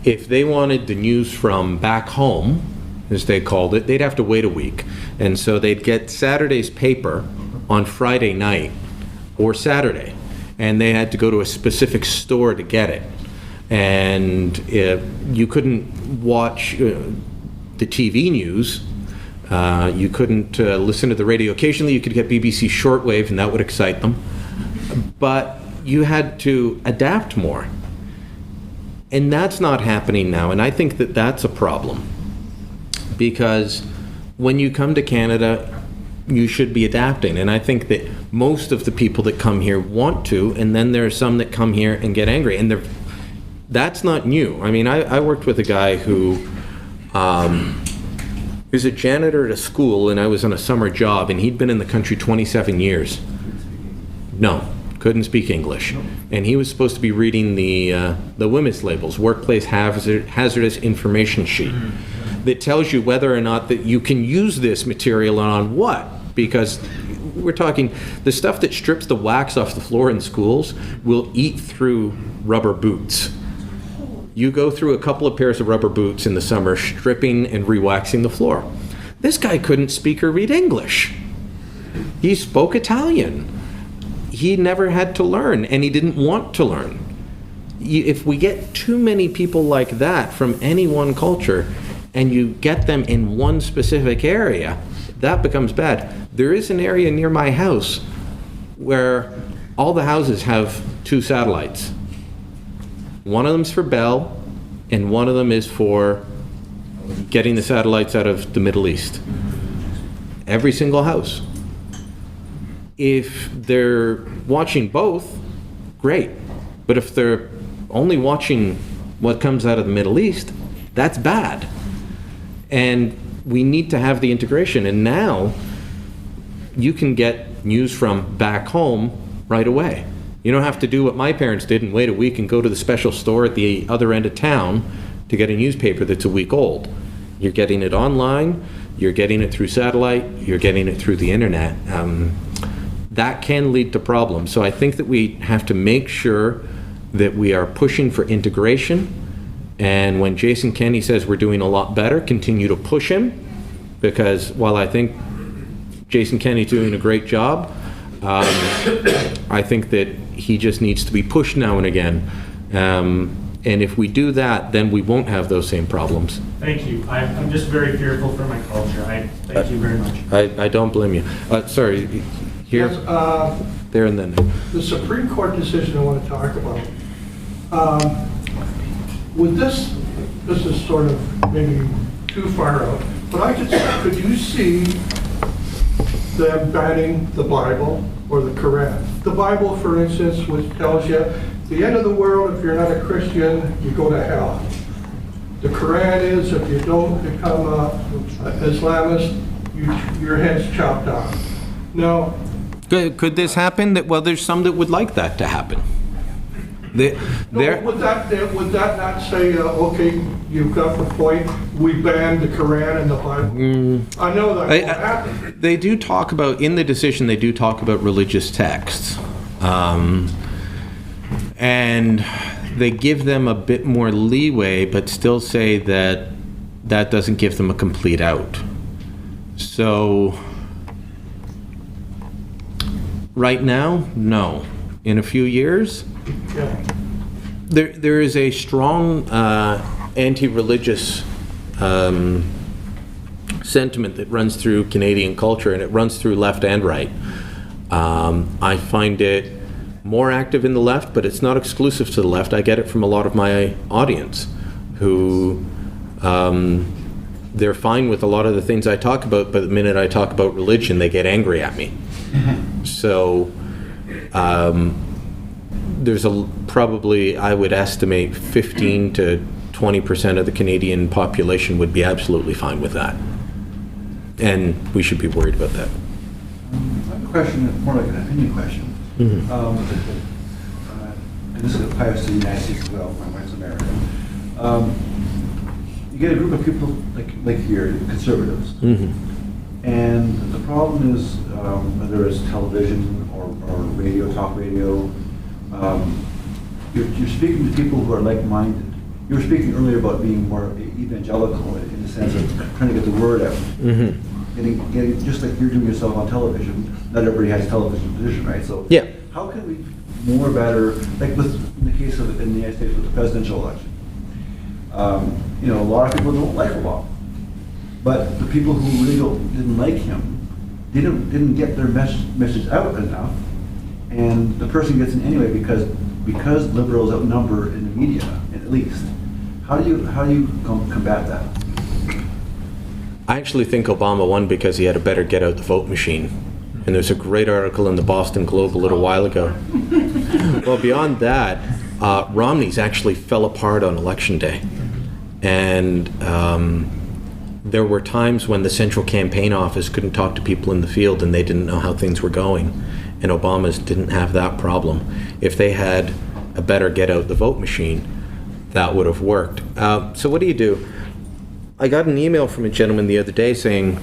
Speaker 4: if they wanted the news from back home, as they called it, they'd have to wait a week. And so they'd get Saturday's paper on Friday night or Saturday, and they had to go to a specific store to get it. And you couldn't watch the TV news. You couldn't listen to the radio. Occasionally you could get BBC shortwave, and that would excite them. But you had to adapt more. And that's not happening now. And I think that that's a problem. Because when you come to Canada, you should be adapting. And I think that most of the people that come here want to, and then there are some that come here and get angry. And that's not new. I mean, I worked with a guy who was a janitor at a school, and I was on a summer job, and he'd been in the country 27 years. No, couldn't speak English. And he was supposed to be reading the WMIS labels, Workplace Hazardous Information Sheet, that tells you whether or not that you can use this material and on what. Because we're talking, the stuff that strips the wax off the floor in schools will eat through rubber boots. You go through a couple of pairs of rubber boots in the summer, stripping and re-waxing the floor. This guy couldn't speak or read English. He spoke Italian. He never had to learn, and he didn't want to learn. If we get too many people like that from any one culture, and you get them in one specific area, that becomes bad. There is an area near my house where all the houses have 2 satellites. One of them's for Bell, and one of them is for getting the satellites out of the Middle East. Every single house. If they're watching both, great. But if they're only watching what comes out of the Middle East, that's bad. And we need to have the integration. And now you can get news from back home right away. You don't have to do what my parents did and wait a week and go to the special store at the other end of town to get a newspaper that's a week old. You're getting it online, you're getting it through satellite, you're getting it through the internet. That can lead to problems. So I think that we have to make sure that we are pushing for integration. And when Jason Kenney says we're doing a lot better, continue to push him. Because while I think Jason Kenney's doing a great job, I think that he just needs to be pushed now and again. And if we do that, then we won't have those same problems.
Speaker 9: Thank you. I'm just very fearful for my culture. Thank you very much.
Speaker 4: I don't blame you. Sorry, here,
Speaker 10: Yes,
Speaker 4: there and then.
Speaker 10: the Supreme Court decision I want to talk about. Would this is sort of maybe too far out, but could you see them banning the Bible or the Quran? The Bible, for instance, which tells you the end of the world, if you're not a Christian, you go to hell. The Quran is, if you don't become an Islamist, your head's chopped off. Now,
Speaker 4: Could this happen? Well, there's some that would like that to happen.
Speaker 10: would that not say, okay, you've got the point, we banned the Quran and the Bible? I know that won't happen.
Speaker 4: They do talk about, in the decision, they do talk about religious texts. And they give them a bit more leeway, but still say that that doesn't give them a complete out. So right now, no. In a few years, there is a strong anti-religious sentiment that runs through Canadian culture, and it runs through left and right. I find it more active in the left, but it's not exclusive to the left. I get it from a lot of my audience who they're fine with a lot of the things I talk about, but the minute I talk about religion, they get angry at me. So there's probably, I would estimate, 15 to 20% of the Canadian population would be absolutely fine with that. And we should be worried about that.
Speaker 11: I have a question, more like an opinion question.
Speaker 4: Mm-hmm.
Speaker 11: And this applies to the United States as well. My wife's American. You get a group of people like here, conservatives.
Speaker 4: Mm-hmm.
Speaker 11: And the problem is, whether it's television or radio, talk radio, you're speaking to people who are like-minded. You were speaking earlier about being more evangelical in the sense of trying to get the word out.
Speaker 4: Mm-hmm.
Speaker 11: Getting just like you're doing yourself on television. Not everybody has a television position, right? So
Speaker 4: yeah.
Speaker 11: How can we more better, like in the case of in the United States with the presidential election? A lot of people don't like Obama, but the people who really didn't like him didn't get their message out enough, and the person gets in anyway because liberals outnumber in the media, at least. How do you combat that?
Speaker 4: I actually think Obama won because he had a better get out the vote machine. And there's a great article in the Boston Globe a little while ago. Well, beyond that, Romney's actually fell apart on election day. And there were times when the Central Campaign Office couldn't talk to people in the field and they didn't know how things were going. And Obama's didn't have that problem. If they had a better get out the vote machine, that would have worked. So what do? I got an email from a gentleman the other day saying,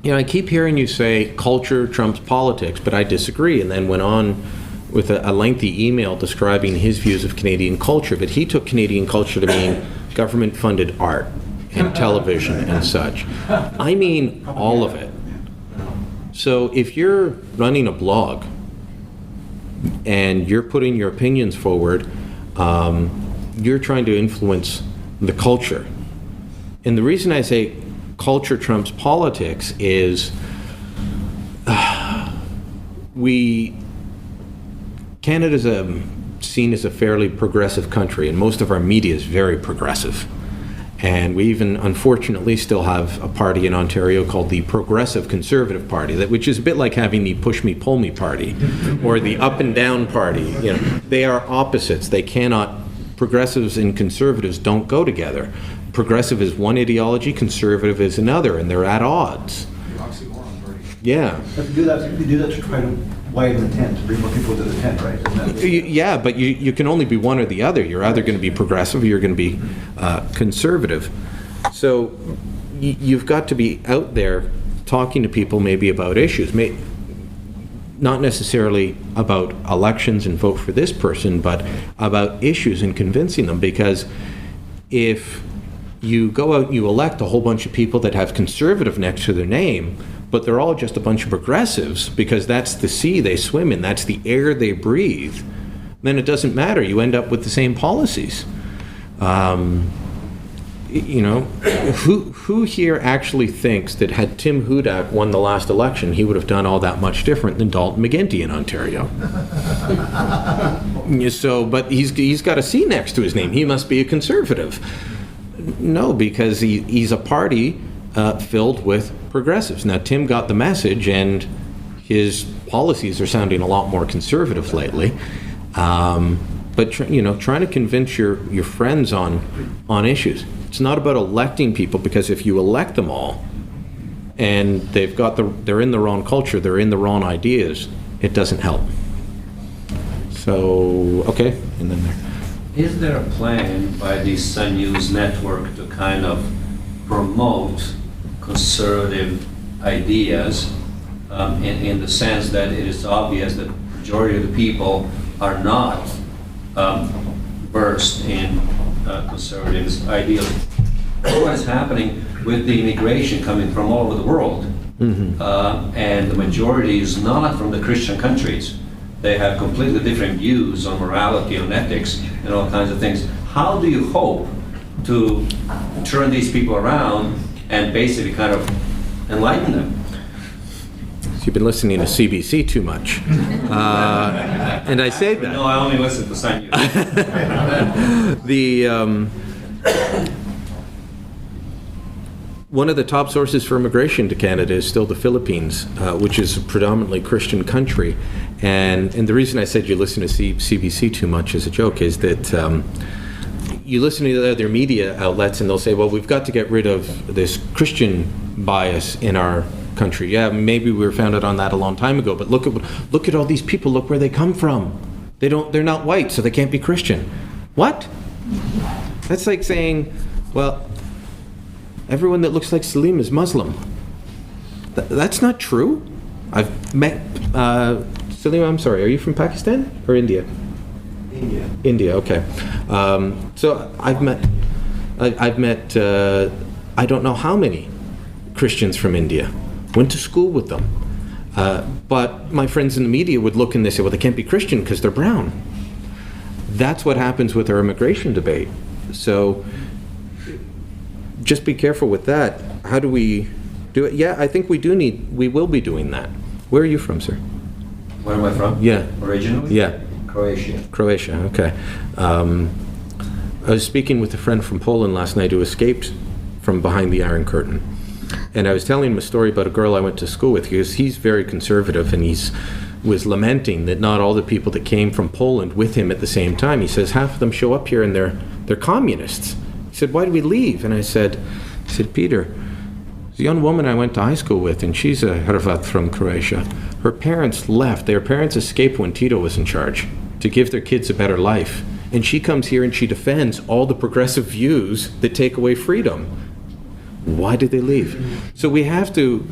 Speaker 4: I keep hearing you say culture trumps politics, but I disagree, and then went on with a lengthy email describing his views of Canadian culture, but he took Canadian culture to mean government-funded art and television and such. I mean all of it. So if you're running a blog and you're putting your opinions forward, you're trying to influence the culture. And the reason I say culture trumps politics is Canada's seen as a fairly progressive country, and most of our media is very progressive. And we even, unfortunately, still have a party in Ontario called the Progressive Conservative Party, which is a bit like having the Push Me, Pull Me Party or the Up and Down Party. They are opposites. They cannot, progressives and conservatives don't go together. Progressive is one ideology, conservative is another, and they're at odds. Yeah.
Speaker 11: But you do that to try to widen the tent, to bring more people to the tent, right?
Speaker 4: Yeah, but you can only be one or the other. You're either going to be progressive or you're going to be conservative. So you've got to be out there talking to people maybe about issues, not necessarily about elections and vote for this person, but about issues and convincing them, because if you go out and you elect a whole bunch of people that have conservative next to their name, but they're all just a bunch of progressives because that's the sea they swim in, that's the air they breathe, then it doesn't matter. You end up with the same policies. Who here actually thinks that had Tim Hudak won the last election, he would have done all that much different than Dalton McGuinty in Ontario? But he's got a C next to his name. He must be a conservative. No, because he's a party filled with progressives. Now, Tim got the message, and his policies are sounding a lot more conservative lately. But trying to convince your friends on issues. It's not about electing people, because if you elect them all, and they're in the wrong culture, they're in the wrong ideas, it doesn't help. So, okay, and then there.
Speaker 12: Is there a plan by the Sun News Network to kind of promote conservative ideas in the sense that it is obvious that the majority of the people are not versed in conservative ideals. What is happening with the immigration coming from all over the world, and the majority is not from the Christian countries. They have completely different views on morality, on ethics, and all kinds of things. How do you hope to turn these people around and basically kind of enlighten them?
Speaker 4: You've been listening to CBC too much. And I say that.
Speaker 12: No, I only listen to Sun News.
Speaker 4: One of the top sources for immigration to Canada is still the Philippines, which is a predominantly Christian country. And the reason I said you listen to CBC too much as a joke is that you listen to the other media outlets and they'll say, well, we've got to get rid of this Christian bias in our country. Yeah, maybe we were founded on that a long time ago, but look at all these people, look where they come from. They're not white, so they can't be Christian. What? That's like saying, well, everyone that looks like Salim is Muslim. That's not true. I've met Salim, I'm sorry, are you from Pakistan or India? India, okay. So I've met I don't know how many Christians from India. Went to school with them. But my friends in the media would look and they say, well, they can't be Christian because they're brown. That's what happens with our immigration debate. So just be careful with that. How do we do it? Yeah, I think we will be doing that. Where are you from, sir?
Speaker 12: Where am I from?
Speaker 4: Yeah.
Speaker 12: Originally?
Speaker 4: Yeah.
Speaker 12: Croatia,
Speaker 4: okay. I was speaking with a friend from Poland last night who escaped from behind the Iron Curtain. And I was telling him a story about a girl I went to school with, because he's very conservative, and was lamenting that not all the people that came from Poland with him at the same time. He says half of them show up here and they're communists. He said, why did we leave? And I said, Peter, there's a young woman I went to high school with, and she's a Hrvat from Croatia. Her parents left. Their parents escaped when Tito was in charge to give their kids a better life. And she comes here and she defends all the progressive views that take away freedom. Why did they leave? So we have to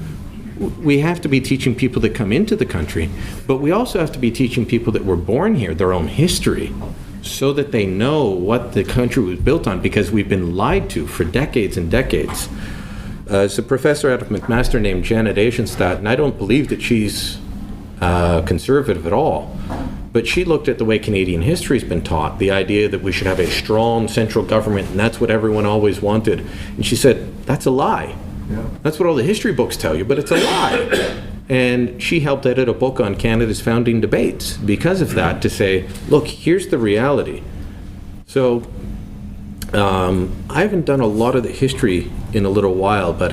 Speaker 4: be teaching people that come into the country, but we also have to be teaching people that were born here their own history, so that they know what the country was built on, because we've been lied to for decades and decades. There's a professor out of McMaster named Janet Asienstadt, and I don't believe that she's conservative at all. But she looked at the way Canadian history's been taught, the idea that we should have a strong central government, and that's what everyone always wanted. And she said, that's a lie. Yeah. That's what all the history books tell you, but it's a lie. And she helped edit a book on Canada's founding debates because of that, to say, look, here's the reality. So I haven't done a lot of the history in a little while, but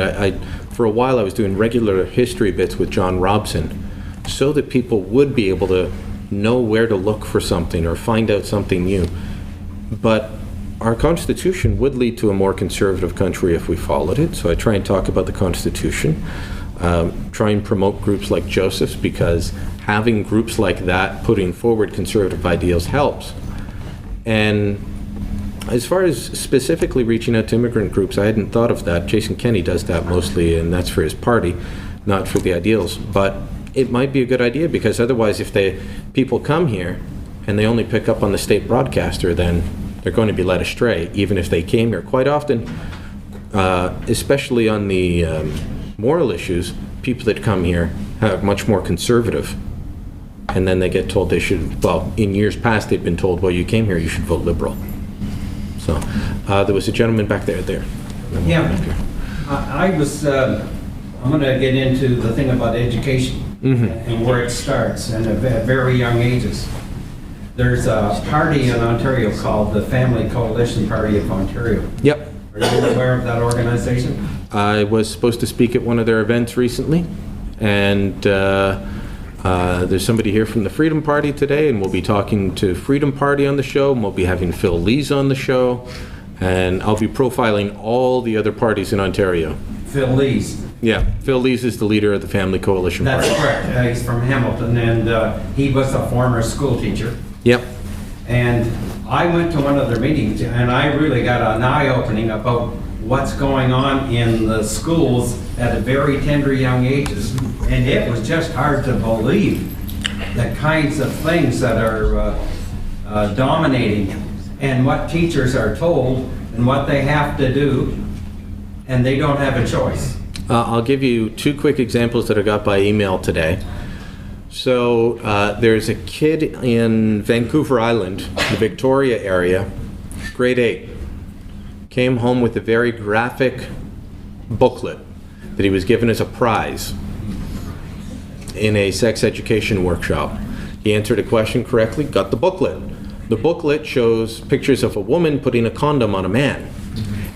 Speaker 4: for a while I was doing regular history bits with John Robson, so that people would be able to know where to look for something or find out something new. But our Constitution would lead to a more conservative country if we followed it, so I try and talk about the Constitution, try and promote groups like Joseph's, because having groups like that putting forward conservative ideals helps. And as far as specifically reaching out to immigrant groups, I hadn't thought of that. Jason Kenney does that mostly, and that's for his party, not for the ideals. But it might be a good idea, because otherwise if people come here and they only pick up on the state broadcaster, then they're going to be led astray, even if they came here. Quite often, especially on the moral issues, people that come here are much more conservative. And then they get told they should, well, in years past they've been told, well, you came here, you should vote Liberal. So there was a gentleman back there.
Speaker 13: Yeah, I'm going to get into the thing about education. And where it starts, and at very young ages. There's a party in Ontario called the Family Coalition Party of Ontario.
Speaker 4: Yep.
Speaker 13: Are you aware of that organization?
Speaker 4: I was supposed to speak at one of their events recently, and there's somebody here from the Freedom Party today, and we'll be talking to Freedom Party on the show, and we'll be having Phil Lees on the show, and I'll be profiling all the other parties in Ontario.
Speaker 13: Phil Lees.
Speaker 4: Yeah, Phil Lees is the leader of the Family Coalition Party.
Speaker 13: That's correct. He's from Hamilton, and he was a former school teacher.
Speaker 4: Yep.
Speaker 13: And I went to one of their meetings, and I really got an eye-opening about what's going on in the schools at very tender young ages. And it was just hard to believe the kinds of things that are dominating and what teachers are told and what they have to do, and they don't have a choice.
Speaker 4: I'll give you 2 quick examples that I got by email today. So there's a kid in Vancouver Island, the Victoria area, grade 8, came home with a very graphic booklet that he was given as a prize in a sex education workshop. He answered a question correctly, got the booklet. The booklet shows pictures of a woman putting a condom on a man.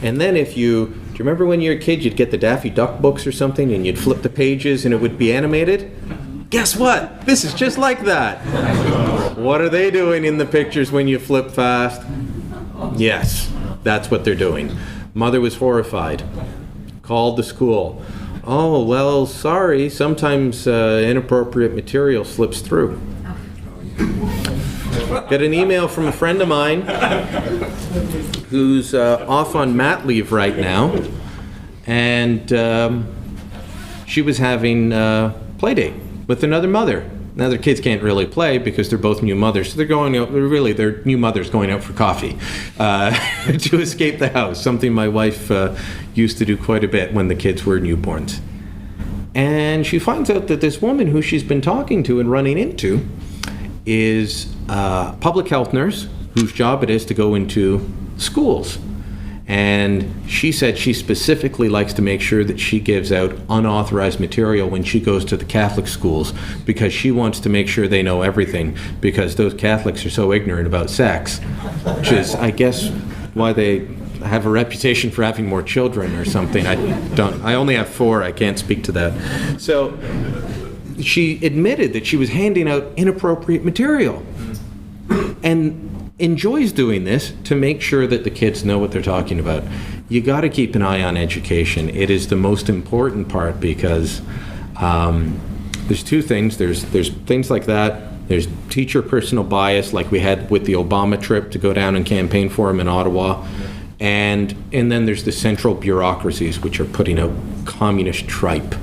Speaker 4: And then do you remember when you were a kid, you'd get the Daffy Duck books or something, and you'd flip the pages and it would be animated? Guess what? This is just like that. What are they doing in the pictures when you flip fast? Yes, that's what they're doing. Mother was horrified. Called the school. Oh, well, sorry, sometimes inappropriate material slips through. Got an email from a friend of mine who's off on mat leave right now, and she was having play date with another mother. Now their kids can't really play because they're both new mothers, so they're going out, they're new mothers going out for coffee to escape the house, something my wife used to do quite a bit when the kids were newborns. And she finds out that this woman who she's been talking to and running into is a public health nurse whose job it is to go into schools. And she said she specifically likes to make sure that she gives out unauthorized material when she goes to the Catholic schools, because she wants to make sure they know everything, because those Catholics are so ignorant about sex, which is, I guess, why they have a reputation for having more children or something. I only have 4, I can't speak to that. So she admitted that she was handing out inappropriate material and enjoys doing this to make sure that the kids know what they're talking about. You got to keep an eye on education. It is the most important part, because there's 2 things. There's things like that. There's teacher personal bias, like we had with the Obama trip to go down and campaign for him in Ottawa. And then there's the central bureaucracies, which are putting out communist tripe.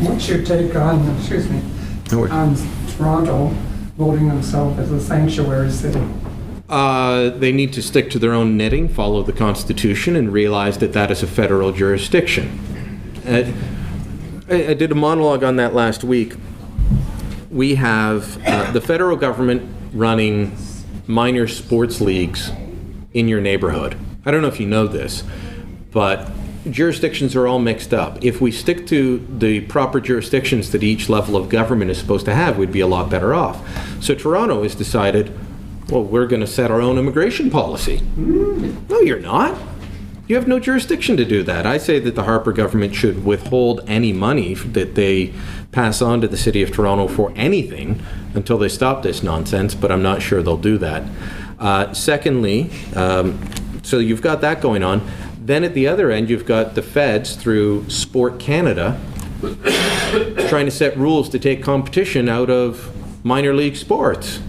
Speaker 14: What's your take on, on Toronto voting themselves as a sanctuary city?
Speaker 4: They need to stick to their own knitting, follow the Constitution, and realize that that is a federal jurisdiction. I did a monologue on that last week. We have the federal government running minor sports leagues in your neighborhood. I don't know if you know this, but jurisdictions are all mixed up. If we stick to the proper jurisdictions that each level of government is supposed to have, we'd be a lot better off. So Toronto has decided, well, we're going to set our own immigration policy. No, you're not. You have no jurisdiction to do that. I say that the Harper government should withhold any money that they pass on to the City of Toronto for anything until they stop this nonsense, but I'm not sure they'll do that. Secondly, so you've got that going on. Then at the other end, you've got the feds through Sport Canada trying to set rules to take competition out of minor league sports.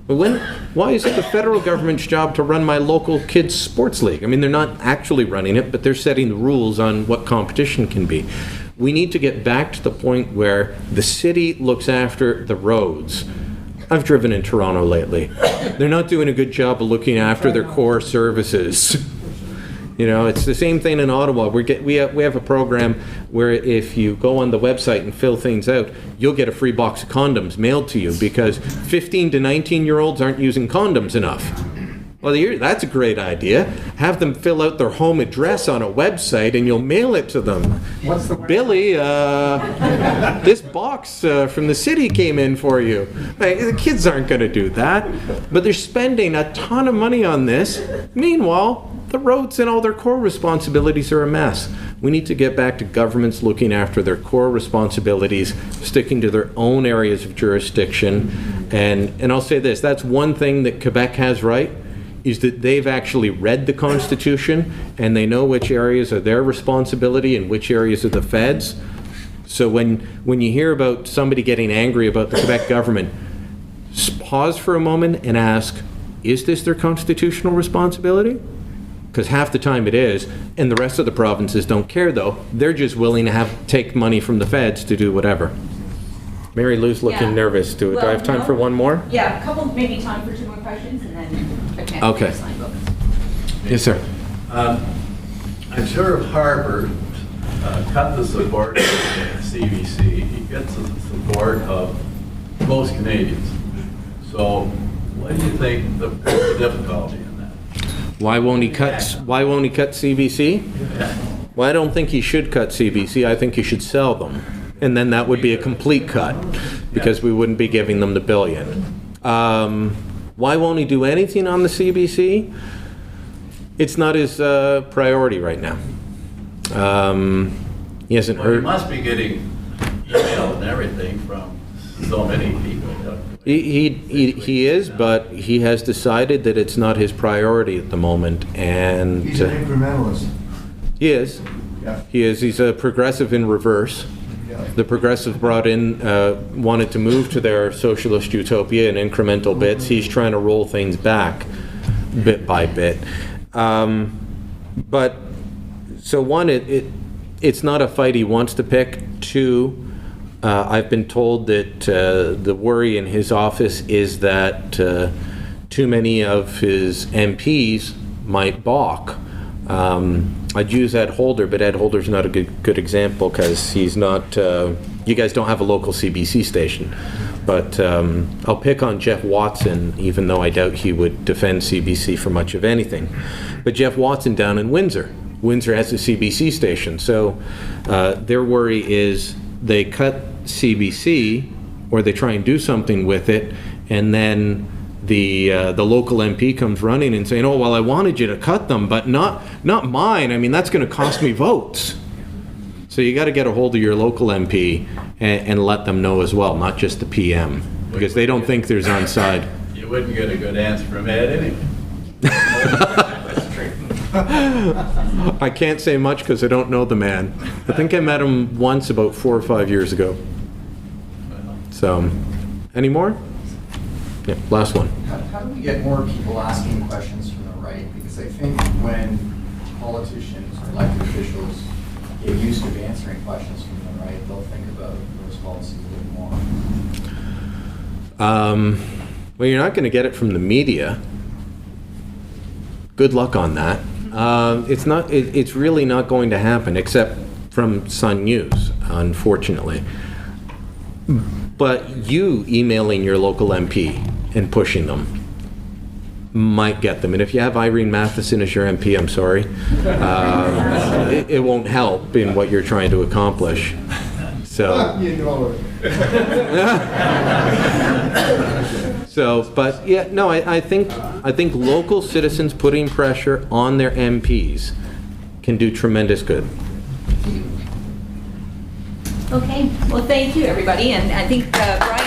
Speaker 4: Why is it the federal government's job to run my local kids' sports league? I mean, they're not actually running it, but they're setting the rules on what competition can be. We need to get back to the point where the city looks after the roads. I've driven in Toronto lately. They're not doing a good job of looking after their core services. You know, it's the same thing in Ottawa. We have a program where if you go on the website and fill things out, you'll get a free box of condoms mailed to you, because 15 to 19-year-olds aren't using condoms enough. Well, that's a great idea. Have them fill out their home address on a website and you'll mail it to them.
Speaker 14: What's the
Speaker 4: Billy, this box from the city came in for you. The kids aren't going to do that, but they're spending a ton of money on this. Meanwhile, the roads and all their core responsibilities are a mess. We need to get back to governments looking after their core responsibilities, sticking to their own areas of jurisdiction. And I'll say this, that's one thing that Quebec has right, is that they've actually read the Constitution and they know which areas are their responsibility and which areas are the feds. So when you hear about somebody getting angry about the Quebec government, pause for a moment and ask, is this their constitutional responsibility? Because half the time it is, and the rest of the provinces don't care though. They're just willing to take money from the feds to do whatever. Mary Lou's looking nervous. Do I have time for one more?
Speaker 1: Yeah, maybe time for 2 more questions, and then
Speaker 4: Okay. Yes, sir.
Speaker 15: I'm sure if Harper cut the support of CBC, he gets the support of most Canadians. So what do you think the difficulty in that?
Speaker 4: Why won't he cut CBC? Well, I don't think he should cut CBC. I think he should sell them. And then that would be a complete cut because we wouldn't be giving them the billion. Why won't he do anything on the CBC? It's not his priority right now. He hasn't
Speaker 15: Well, he
Speaker 4: heard.
Speaker 15: must be getting email and everything from so many people.
Speaker 4: He is, but he has decided that it's not his priority at the moment, and
Speaker 5: He's an incrementalist.
Speaker 4: he is.
Speaker 5: Yeah.
Speaker 4: He is. He's a progressive in reverse.
Speaker 5: Yeah.
Speaker 4: The progressives brought in, wanted to move to their socialist utopia in incremental bits. He's trying to roll things back bit by bit. But so one, it's not a fight he wants to pick. Two, I've been told that the worry in his office is that too many of his MPs might balk. I'd use Ed Holder, but Ed Holder's not a good example because he's not, you guys don't have a local CBC station. But I'll pick on Jeff Watson, even though I doubt he would defend CBC for much of anything. But Jeff Watson down in Windsor. Windsor has a CBC station. So their worry is they cut CBC or they try and do something with it, and then the local MP comes running and saying, oh, well, I wanted you to cut them, but not mine. I mean, that's going to cost me votes. So you got to get a hold of your local MP and let them know as well, not just the PM, because they don't think there's on side.
Speaker 15: You wouldn't get a good answer from Ed anyway.
Speaker 4: I can't say much because I don't know the man. I think I met him once about 4 or 5 years ago. So, any more? Yeah, last one.
Speaker 16: How do we get more people asking questions from the right? Because I think when politicians or elected officials get used to answering questions from the right, they'll think about those policies a little more.
Speaker 4: Well, you're not going to get it from the media. Good luck on that. It's really not going to happen, except from Sun News, unfortunately. But you emailing your local MP and pushing them might get them. And if you have Irene Matheson as your MP, I'm sorry, it won't help in what you're trying to accomplish. So.
Speaker 5: You know it.
Speaker 4: So, but yeah, no, I think local citizens putting pressure on their MPs can do tremendous good.
Speaker 1: Okay, well, thank you, everybody, and I think Brian